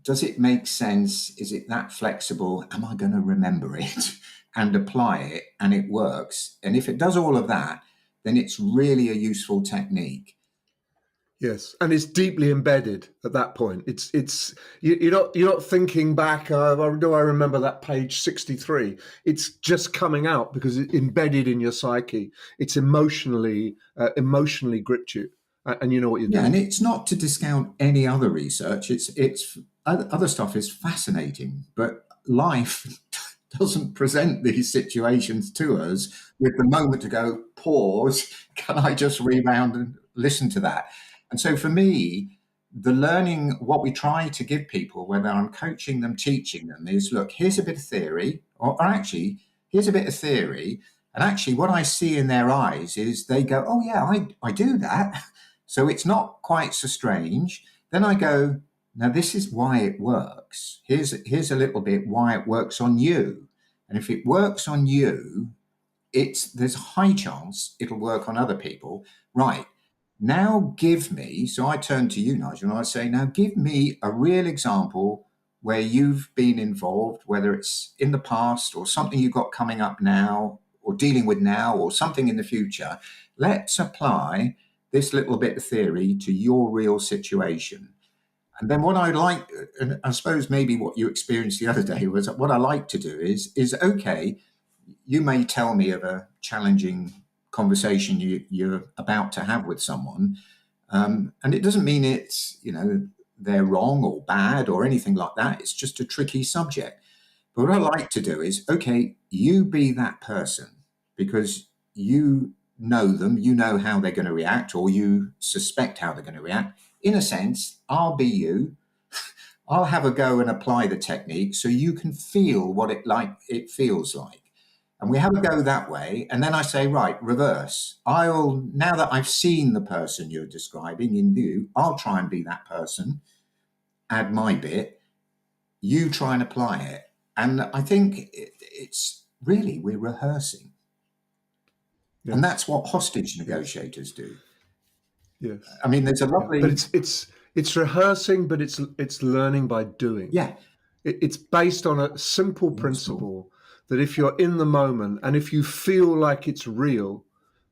does it make sense? Is it that flexible? Am I going to remember it and apply it and it works? And if it does all of that, then it's really a useful technique. Yes, and it's deeply embedded at that point. You're not thinking back. Do I remember that page 63? It's just coming out because it's embedded in your psyche. It's emotionally gripped you, and you know what you're doing. Yeah, and it's not to discount any other research. It's other stuff is fascinating, but life doesn't present these situations to us with the moment to go, pause. Can I just rewound and listen to that? And so for me, the learning, what we try to give people, whether I'm coaching them, teaching them, is look, here's a bit of theory, or actually, here's a bit of theory. And actually, what I see in their eyes is they go, oh, yeah, I do that. So it's not quite so strange. Then I go, now this is why it works. Here's a little bit why it works on you. And if it works on you, there's a high chance it'll work on other people. Right. Now give me, so I turn to you, Nigel, and I say, now give me a real example where you've been involved, whether it's in the past or something you've got coming up now or dealing with now or something in the future. Let's apply this little bit of theory to your real situation. And then what I like, and I suppose maybe what you experienced the other day, was what I like to do is okay, you may tell me of a challenging conversation you're about to have with someone. And it doesn't mean it's, they're wrong or bad or anything like that. It's just a tricky subject. But what I like to do is, okay, you be that person because you know them, you know how they're going to react, or you suspect how they're going to react. In a sense, I'll be you. I'll have a go and apply the technique so you can feel what it feels like. And we have a go that way. And then I say, right, reverse. Now that I've seen the person you're describing in you, I'll try and be that person, add my bit, you try and apply it. And I think it's really, we're rehearsing. Yes. And that's what hostage negotiators do. Yes. I mean, there's a lovely... But it's rehearsing, but it's learning by doing. Yeah. It's based on a simple principle that if you're in the moment and if you feel like it's real,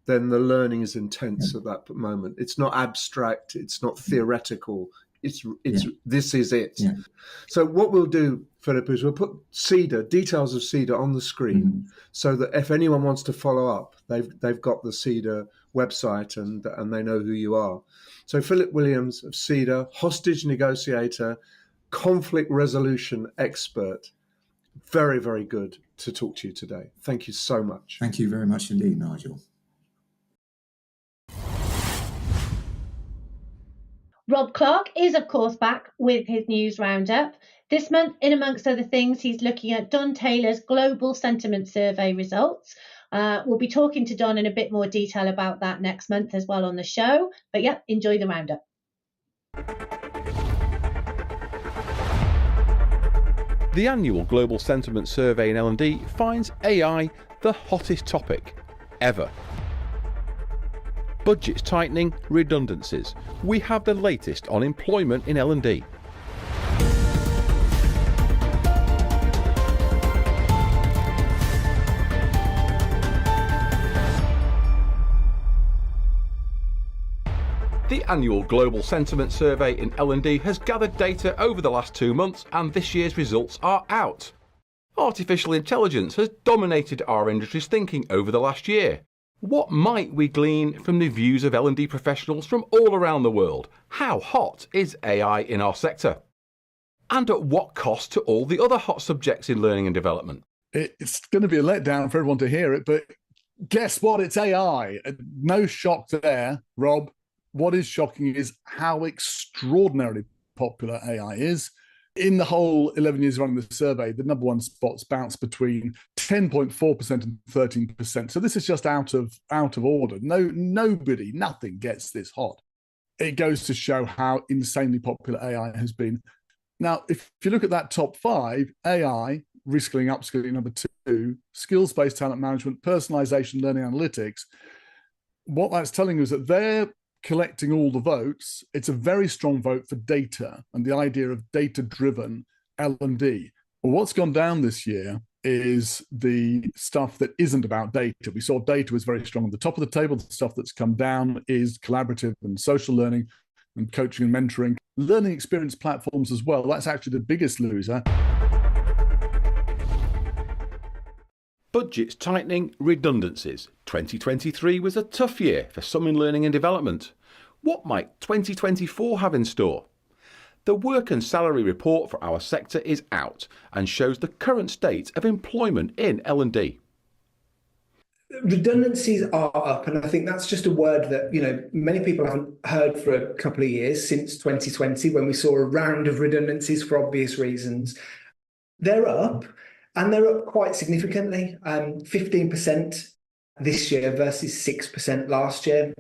then the learning is intense at that moment. It's not abstract. It's not theoretical. This is it. Yeah. So what we'll do, Philip, is we'll put details of CEDA on the screen so that if anyone wants to follow up, they've got the CEDA website and they know who you are. So Philip Williams of CEDA, hostage negotiator, conflict resolution expert. Very, very good to talk to you today. Thank you so much. Thank you very much indeed, Nigel. Rob Clark is, of course, back with his news roundup. This month, in amongst other things, he's looking at Don Taylor's Global Sentiment Survey results. We'll be talking to Don in a bit more detail about that next month as well on the show. But yeah, enjoy the roundup. The annual Global Sentiment Survey in L&D finds AI the hottest topic ever. Budgets tightening, redundancies. We have the latest on employment in L&D. The annual Global Sentiment Survey in L&D has gathered data over the last 2 months and this year's results are out. Artificial intelligence has dominated our industry's thinking over the last year. What might we glean from the views of L&D professionals from all around the world? How hot is AI in our sector? And at what cost to all the other hot subjects in learning and development? It's going to be a letdown for everyone to hear it, but guess what? It's AI. No shock there, Rob. What is shocking is how extraordinarily popular AI is. In the whole 11 years running the survey, the number one spots bounce between 10.4% and 13%. So this is just out of order. Nothing gets this hot. It goes to show how insanely popular AI has been. Now, if you look at that top 5, AI, reskilling, upskilling, number 2, skills-based talent management, personalization, learning analytics, what that's telling you is that they're collecting all the votes, it's a very strong vote for data and the idea of data-driven L&D. Well, what's gone down this year is the stuff that isn't about data. We saw data was very strong at the top of the table. The stuff that's come down is collaborative and social learning and coaching and mentoring. Learning experience platforms as well. That's actually the biggest loser. Budgets tightening, redundancies. 2023 was a tough year for some in learning and development. What might 2024 have in store? The work and salary report for our sector is out and shows the current state of employment in L&D. Redundancies are up, and I think that's just a word that many people haven't heard for a couple of years, since 2020, when we saw a round of redundancies for obvious reasons. They're up, and they're up quite significantly, 15% this year versus 6% last year.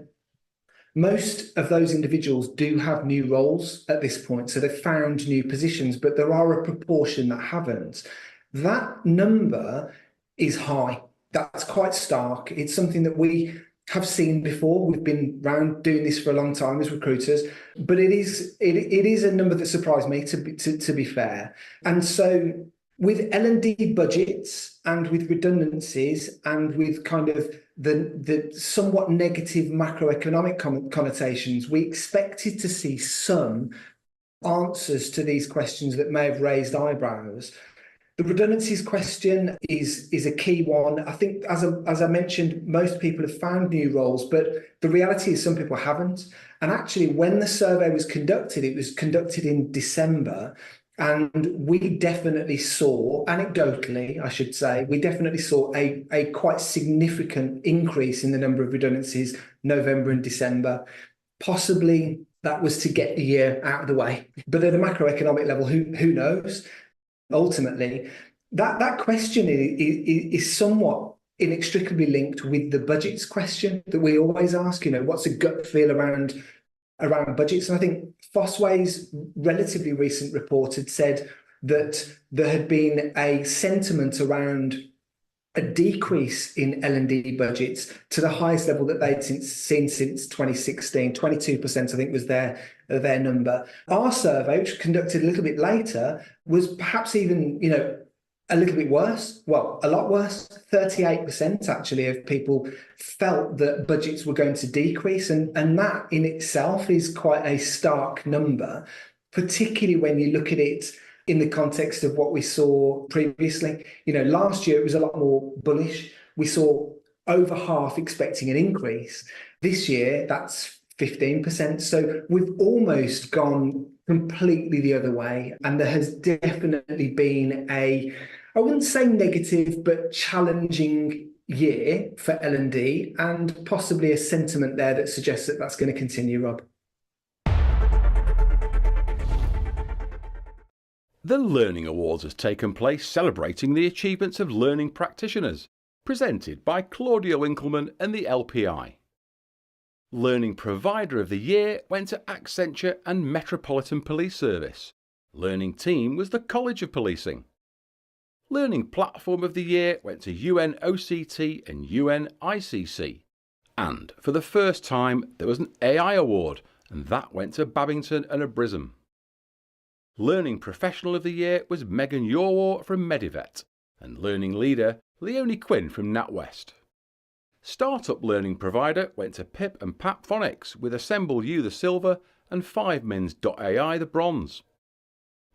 Most of those individuals do have new roles at this point, so they've found new positions, but there are a proportion that haven't. That number is high. That's quite stark. It's something that we have seen before. We've been around doing this for a long time as recruiters, but it is a number that surprised me, to be fair. And so with L&D budgets and with redundancies and with kind of the somewhat negative macroeconomic connotations, we expected to see some answers to these questions that may have raised eyebrows. The redundancies question is a key one. I think, as I mentioned, most people have found new roles, but the reality is some people haven't. And actually, when the survey was conducted, it was conducted in December, and we definitely saw, anecdotally, I should say, we definitely saw a quite significant increase in the number of redundancies November and December. Possibly that was to get the year out of the way. But at a macroeconomic level, who knows? Ultimately, that question is somewhat inextricably linked with the budgets question that we always ask. What's a gut feel around budgets? And I think Fosway's relatively recent report had said that there had been a sentiment around a decrease in L&D budgets to the highest level that they'd seen since 2016. 22%, I think, was their number. Our survey, which was conducted a little bit later, was perhaps even, a little bit worse. Well, a lot worse. 38% actually of people felt that budgets were going to decrease. And that in itself is quite a stark number, particularly when you look at it in the context of what we saw previously. Last year it was a lot more bullish. We saw over half expecting an increase. This year, that's 15%. So we've almost gone completely the other way. And there has definitely been I wouldn't say negative, but challenging year for L&D, and possibly a sentiment there that suggests that that's going to continue, Rob. The Learning Awards has taken place, celebrating the achievements of learning practitioners, presented by Claudia Winkleman and the LPI. Learning Provider of the Year went to Accenture and Metropolitan Police Service. Learning Team was the College of Policing. Learning Platform of the Year went to UNOCT and UNICC. And for the first time, there was an AI award, and that went to Babington and Abrism. Learning Professional of the Year was Megan Yorwar from Medivet, and Learning Leader Leonie Quinn from NatWest. Startup Learning Provider went to Pip and Pap Phonics, with Assemble U the silver and 5mins.ai the bronze.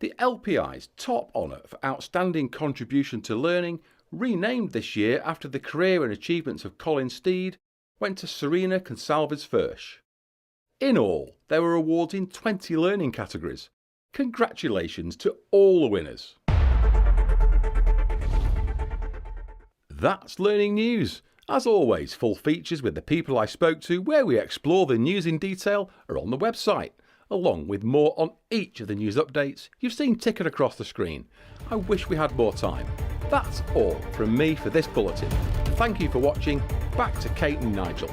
The LPI's top honour for outstanding contribution to learning, renamed this year after the career and achievements of Colin Steed, went to Serena Consalves-Furch. In all, there were awards in 20 learning categories. Congratulations to all the winners. That's Learning News. As always, full features with the people I spoke to, where we explore the news in detail, are on the website, along with more on each of the news updates you've seen tickered across the screen. I wish we had more time. That's all from me for this bulletin. Thank you for watching. Back to Kate and Nigel.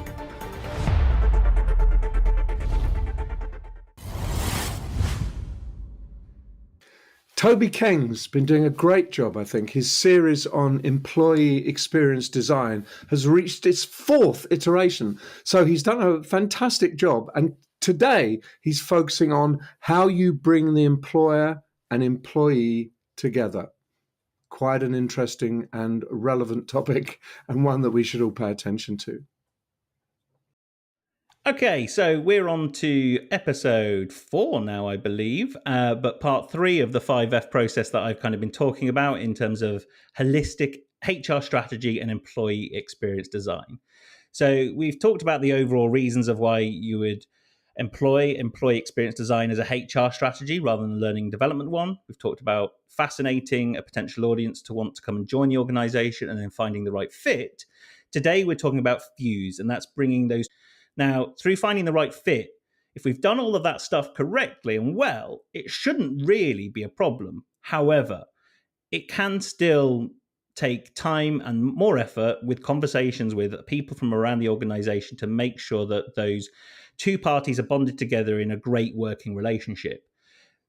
Toby Keng's been doing a great job, I think. His series on employee experience design has reached its 4th iteration. So he's done a fantastic job. And today he's focusing on how you bring the employer and employee together. Quite an interesting and relevant topic, and one that we should all pay attention to. Okay, so we're on to episode 4 now, I believe, but part 3 of the 5F process that I've kind of been talking about in terms of holistic HR strategy and employee experience design. So we've talked about the overall reasons of why you would employ employee experience design as a HR strategy rather than a learning development one. We've talked about fascinating a potential audience to want to come and join the organization and then finding the right fit. Today, we're talking about Fuse, and that's bringing those. Now, through finding the right fit, if we've done all of that stuff correctly and well, it shouldn't really be a problem. However, it can still take time and more effort with conversations with people from around the organization to make sure that those two parties are bonded together in a great working relationship.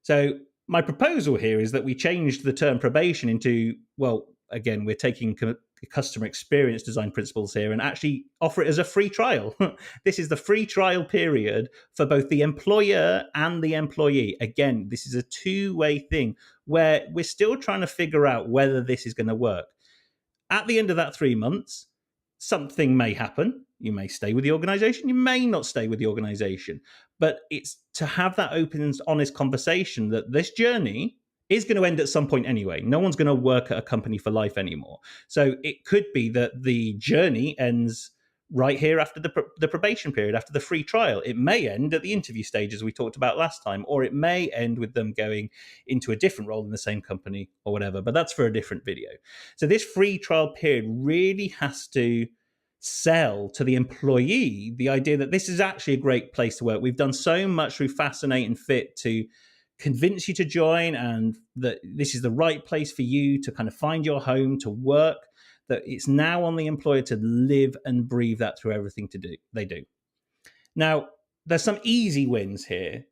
So my proposal here is that we change the term probation into, well, again, we're taking customer experience design principles here and actually offer it as a free trial. This is the free trial period for both the employer and the employee. Again, this is a two-way thing where we're still trying to figure out whether this is going to work. At the end of that 3 months, something may happen. You may stay with the organization. You may not stay with the organization. But it's to have that open and honest conversation that this journey is going to end at some point anyway. No one's going to work at a company for life anymore. So it could be that the journey ends right here after the probation period, after the free trial. It may end at the interview stage, as we talked about last time, or it may end with them going into a different role in the same company or whatever. But that's for a different video. So this free trial period really has to sell to the employee the idea that this is actually a great place to work. We've done so much through Fascinate and Fit to convince you to join, and that this is the right place for you to kind of find your home, to work, that it's now on the employer to live and breathe that through everything they do. Now, there's some easy wins here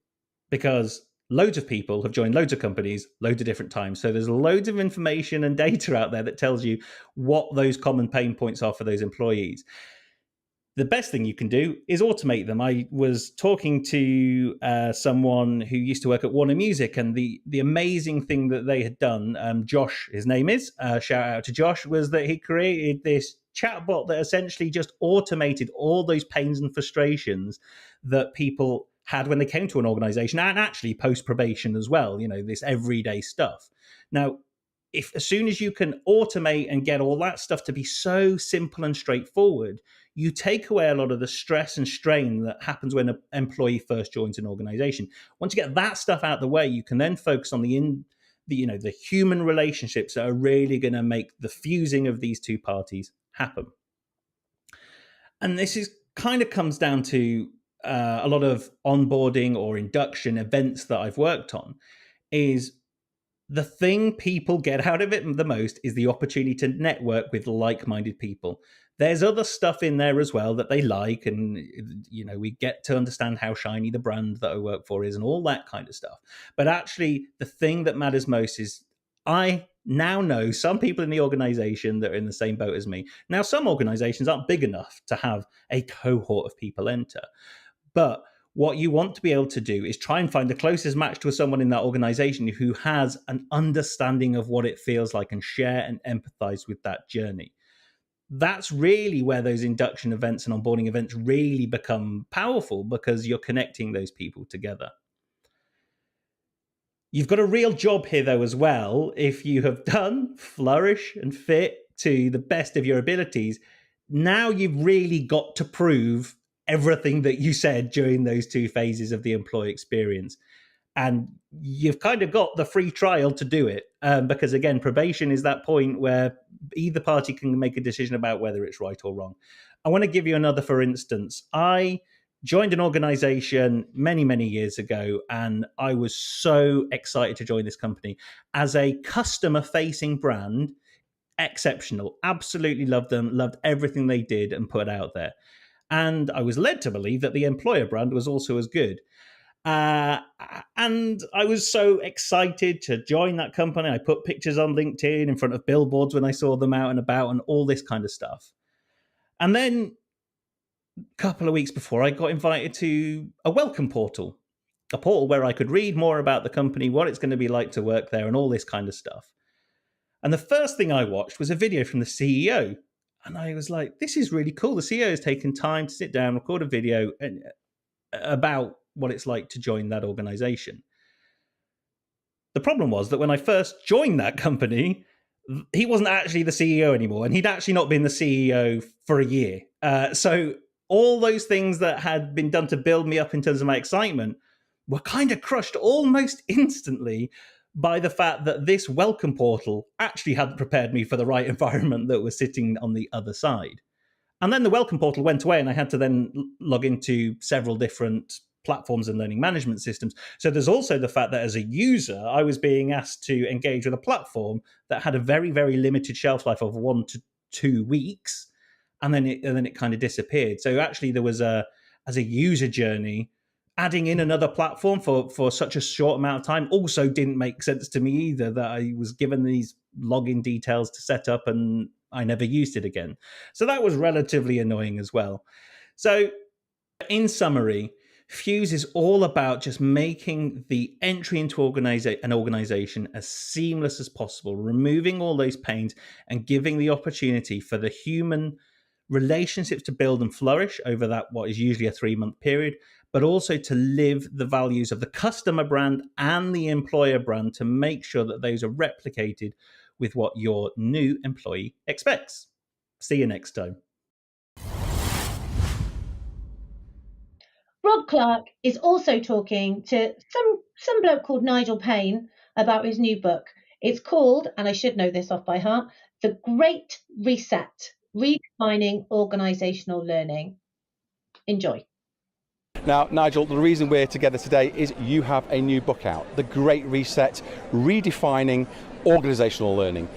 because loads of people have joined loads of companies, loads of different times. So there's loads of information and data out there that tells you what those common pain points are for those employees. The best thing you can do is automate them. I was talking to someone who used to work at Warner Music, and the amazing thing that they had done, Josh, his name is, shout out to Josh, was that he created this chatbot that essentially just automated all those pains and frustrations that people had when they came to an organization, and actually post probation as well, this everyday stuff. Now, if as soon as you can automate and get all that stuff to be so simple and straightforward, you take away a lot of the stress and strain that happens when an employee first joins an organization. Once you get that stuff out of the way, you can then focus on the human relationships that are really going to make the fusing of these two parties happen. And this is kind of comes down to a lot of onboarding or induction events that I've worked on. Is the thing people get out of it the most is the opportunity to network with like-minded people. There's other stuff in there as well that they like, and we get to understand how shiny the brand that I work for is and all that kind of stuff. But actually, the thing that matters most is I now know some people in the organization that are in the same boat as me. Now, some organizations aren't big enough to have a cohort of people enter, but what you want to be able to do is try and find the closest match to someone in that organization who has an understanding of what it feels like and share and empathize with that journey. That's really where those induction events and onboarding events really become powerful, because you're connecting those people together. You've got a real job here, though, as well. If you have done Flourish and Fit to the best of your abilities, now you've really got to prove everything that you said during those 2 phases of the employee experience. And you've kind of got the free trial to do it, because, again, probation is that point where either party can make a decision about whether it's right or wrong. I want to give you another, for instance. I joined an organization many, many years ago, and I was so excited to join this company. As a customer-facing brand, exceptional. Absolutely loved them, loved everything they did and put out there. And I was led to believe that the employer brand was also as good. And I was so excited to join that company. I put pictures on LinkedIn in front of billboards when I saw them out and about and all this kind of stuff. And then a couple of weeks before, I got invited to a welcome portal, a portal where I could read more about the company, what it's going to be like to work there, and all this kind of stuff. And the first thing I watched was a video from the CEO. And I was like, this is really cool. The CEO has taken time to sit down, record a video about what it's like to join that organization. The problem was that when I first joined that company, he wasn't actually the CEO anymore, and he'd actually not been the CEO for a year. So all those things that had been done to build me up in terms of my excitement were kind of crushed almost instantly by the fact that this welcome portal actually hadn't prepared me for the right environment that was sitting on the other side. And then the welcome portal went away, and I had to then log into several different platforms and learning management systems. So there's also the fact that as a user, I was being asked to engage with a platform that had a very, very limited shelf life of 1 to 2 weeks, and then it kind of disappeared. So actually, there was as a user journey, adding in another platform for such a short amount of time also didn't make sense to me either, that I was given these login details to set up and I never used it again. So that was relatively annoying as well. So in summary, Fuse is all about just making the entry into an organization as seamless as possible, removing all those pains and giving the opportunity for the human relationships to build and flourish over that, what is usually a 3-month period, but also to live the values of the customer brand and the employer brand to make sure that those are replicated with what your new employee expects. See you next time. Rob Clark is also talking to some bloke called Nigel Payne about his new book. It's called, and I should know this off by heart, The Great Reset, Redefining Organisational Learning. Enjoy. Now, Nigel, the reason we're together today is you have a new book out, The Great Reset, Redefining Organisational Learning.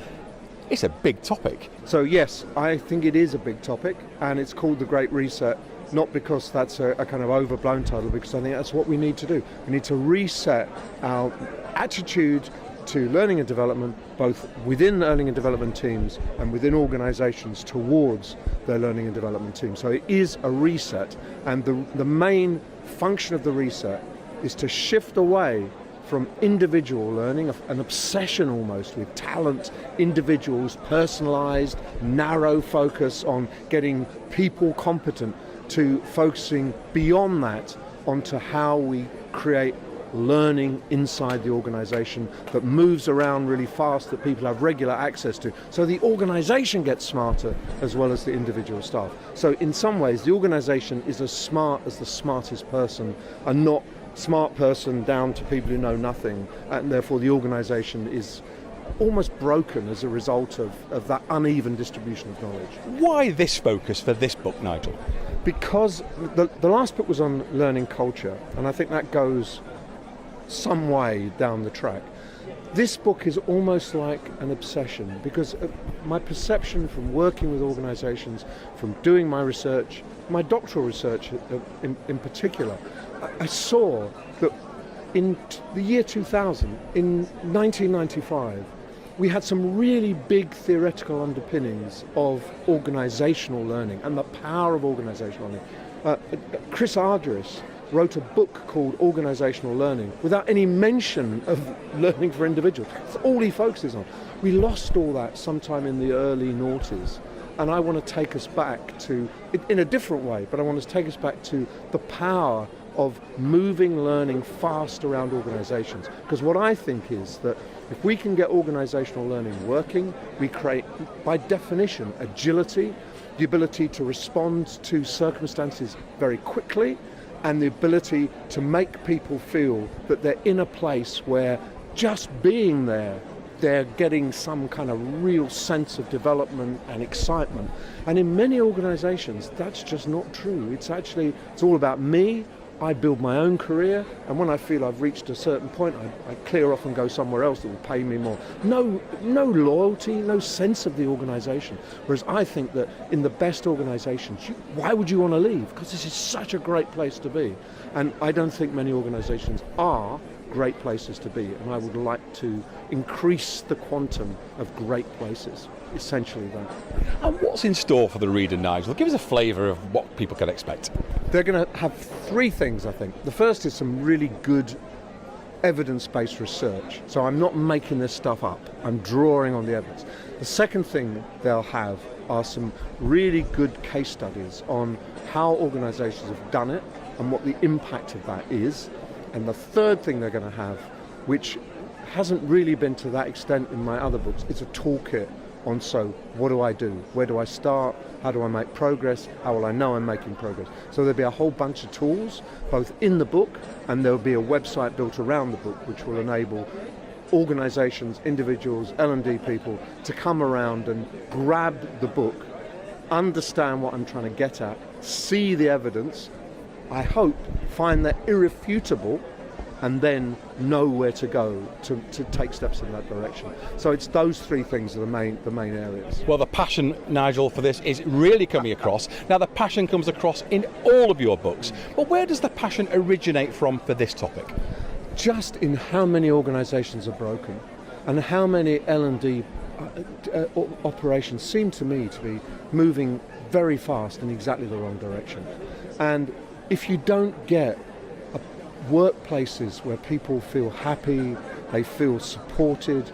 It's a big topic. So yes, I think it is a big topic, and it's called The Great Reset, not because that's a kind of overblown title, because I think that's what we need to do. We need to reset our attitude to learning and development, both within learning and development teams and within organisations towards their learning and development teams. So it is a reset, and the main function of the reset is to shift away from individual learning, an obsession almost with talent, individuals, personalised, narrow focus on getting people competent, to focusing beyond that onto how we create learning inside the organisation that moves around really fast, that people have regular access to. So the organisation gets smarter as well as the individual staff. So in some ways, the organisation is as smart as the smartest person, and not smart person down to people who know nothing. And therefore the organisation is almost broken as a result of that uneven distribution of knowledge. Why this focus for this book, Nigel? Because the last book was on learning culture, and I think that goes some way down the track. This book is almost like an obsession, because my perception from working with organisations, from doing my research, my doctoral research in particular, I saw that in the year 2000, in 1995, we had some really big theoretical underpinnings of organisational learning and the power of organisational learning. Chris Argyris wrote a book called Organisational Learning without any mention of learning for individuals. That's all he focuses on. We lost all that sometime in the early noughties, and I want to take us back to, in a different way, but I want to take us back to the power of moving learning fast around organisations. Because what I think is that if we can get organisational learning working, we create, by definition, agility, the ability to respond to circumstances very quickly, and the ability to make people feel that they're in a place where just being there, they're getting some kind of real sense of development and excitement. And in many organisations, that's just not true. It's all about me, I build my own career, and when I feel I've reached a certain point, I clear off and go somewhere else that will pay me more. No loyalty, no sense of the organisation. Whereas I think that in the best organisations, why would you want to leave? Because this is such a great place to be. And I don't think many organisations are great places to be, and I would like to increase the quantum of great places. Essentially that. And what's in store for the reader, Nigel? Give us a flavour of what people can expect. They're going to have three things, I think. The first is some really good evidence-based research. So I'm not making this stuff up. I'm drawing on the evidence. The second thing they'll have are some really good case studies on how organisations have done it and what the impact of that is. And the third thing they're going to have, which hasn't really been to that extent in my other books, is a toolkit on, so what do I do? Where do I start? How do I make progress? How will I know I'm making progress? So there'll be a whole bunch of tools, both in the book, and there'll be a website built around the book, which will enable organisations, individuals, L&D people to come around and grab the book, understand what I'm trying to get at, see the evidence, I hope find that irrefutable, and then know where to go to take steps in that direction. So it's those three things are the main areas. Well, the passion, Nigel, for this is really coming across. Now, the passion comes across in all of your books, but where does the passion originate from for this topic? Just in how many organisations are broken, and how many L&D operations seem to me to be moving very fast in exactly the wrong direction. And if you don't get workplaces where people feel happy, they feel supported,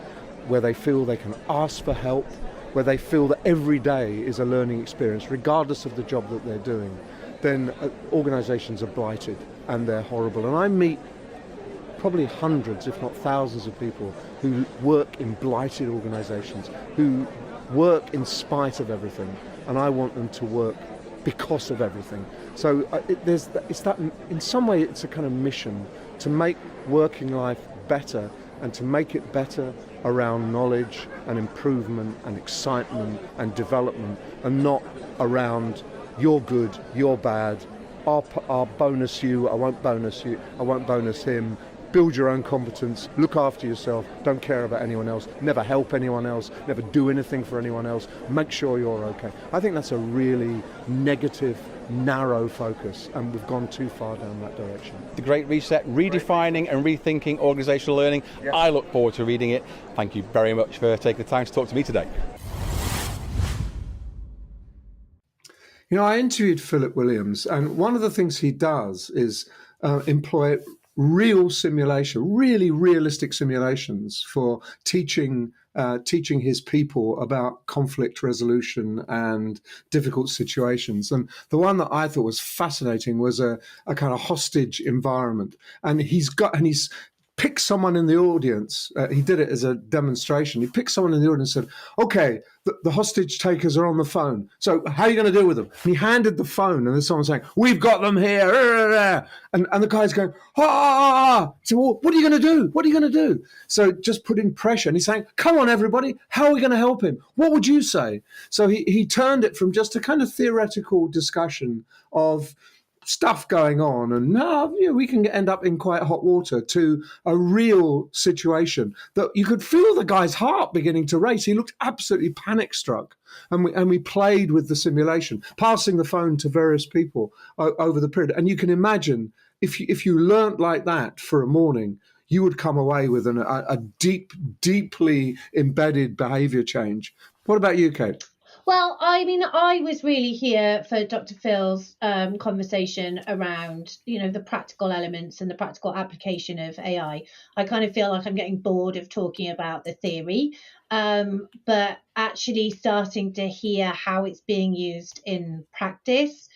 where they feel they can ask for help, where they feel that every day is a learning experience, regardless of the job that they're doing, then organisations are blighted and they're horrible. And I meet probably hundreds, if not thousands of people who work in blighted organisations, who work in spite of everything, and I want them to work because of everything. So it's that in some way it's a kind of mission to make working life better, and to make it better around knowledge and improvement and excitement and development, and not around you're good, you're bad, I'll bonus you, I won't bonus you, I won't bonus him. Build your own competence, look after yourself, don't care about anyone else, never help anyone else, never do anything for anyone else, make sure you're okay. I think that's a really negative, narrow focus, and we've gone too far down that direction. The Great Reset, redefining and rethinking organisational learning. Yes. I look forward to reading it. Thank you very much for taking the time to talk to me today. You know, I interviewed Philip Williams, and one of the things he does is employ real simulation, really realistic simulations for teaching his people about conflict resolution and difficult situations. And the one that I thought was fascinating was a kind of hostage environment. And he's picked someone in the audience. He did it as a demonstration. He picked someone in the audience and said, okay, the hostage takers are on the phone. So how are you going to deal with them? And he handed the phone, and there's someone saying, we've got them here. And the guy's going, So, well, what are you going to do? What are you going to do? So just putting pressure. And he's saying, come on, everybody. How are we going to help him? What would you say? So he turned it from just a kind of theoretical discussion of stuff going on, and we can end up in quite hot water, to a real situation that you could feel the guy's heart beginning to race. He looked absolutely panic struck, and we played with the simulation, passing the phone to various people over the period. And you can imagine if you learnt like that for a morning, you would come away with a deeply embedded behaviour change. What about you, Kate? Well, I mean, I was really here for Dr. Phil's conversation around, the practical elements and the practical application of AI. I kind of feel like I'm getting bored of talking about the theory, but actually starting to hear how it's being used in practice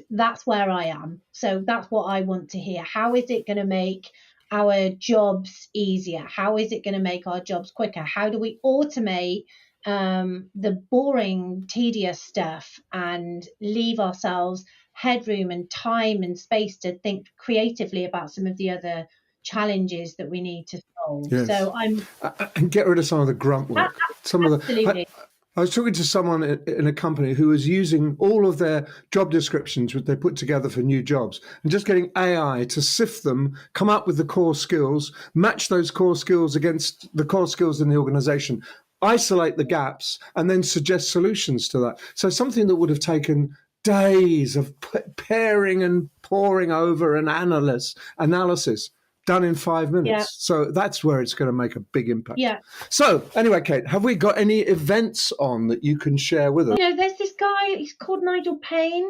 that's where I am. So that's what I want to hear. How is it going to make our jobs easier? How is it going to make our jobs quicker? How do we automate the boring, tedious stuff and leave ourselves headroom and time and space to think creatively about some of the other challenges that we need to solve? Yes. So and get rid of some of the grunt work. Absolutely. I was talking to someone in a company who was using all of their job descriptions, which they put together for new jobs, and just getting AI to sift them, come up with the core skills, match those core skills against the core skills in the organization, isolate the gaps, and then suggest solutions to that. So something that would have taken days of pairing and poring over and analysis done in 5 minutes. Yeah. So that's where it's going to make a big impact. Yeah. So anyway, Kate, have we got any events on that you can share with us? There's this guy, he's called Nigel Payne.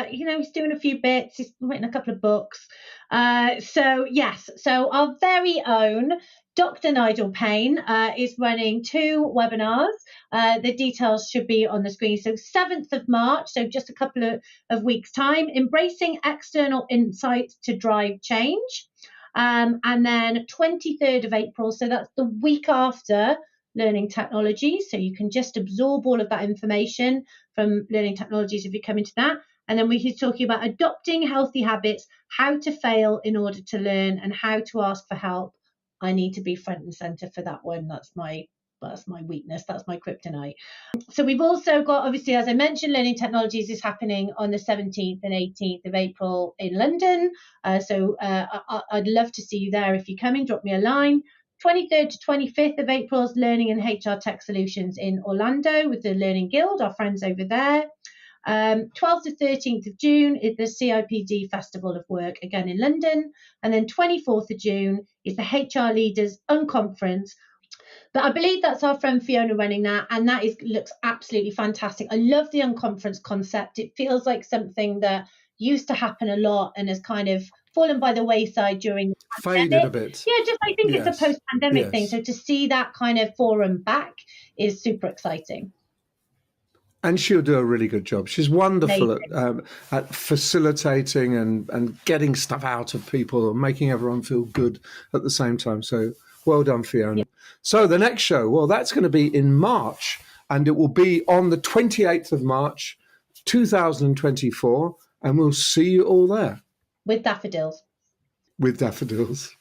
He's doing a few bits. He's written a couple of books. So our very own Dr. Nigel Payne is running 2 webinars. The details should be on the screen. So 7th of March, so just a couple of weeks' time, Embracing External Insights to Drive Change. And then 23rd of April, so that's the week after Learning Technologies. So you can just absorb all of that information from Learning Technologies if you come into that. And then he's talking about adopting healthy habits, how to fail in order to learn, and how to ask for help. I need to be front and center for that one. That's my weakness. That's my kryptonite. So we've also got, obviously, as I mentioned, Learning Technologies is happening on the 17th and 18th of April in London. I'd love to see you there. If you're coming, drop me a line. 23rd to 25th of April is Learning and HR Tech Solutions in Orlando with the Learning Guild, our friends over there. 12th to 13th of June is the CIPD Festival of Work, again in London. And then 24th of June is the HR Leaders Unconference. But I believe that's our friend Fiona running that, and that looks absolutely fantastic. I love the unconference concept. It feels like something that used to happen a lot and has kind of fallen by the wayside during the pandemic. Faded a bit. Yeah, I think it's a post-pandemic thing. So to see that kind of forum back is super exciting. And she'll do a really good job. She's wonderful at facilitating and getting stuff out of people and making everyone feel good at the same time. So well done, Fiona. Yeah. So the next show, well, that's going to be in March, and it will be on the 28th of March, 2024, and we'll see you all there. With daffodils. With daffodils.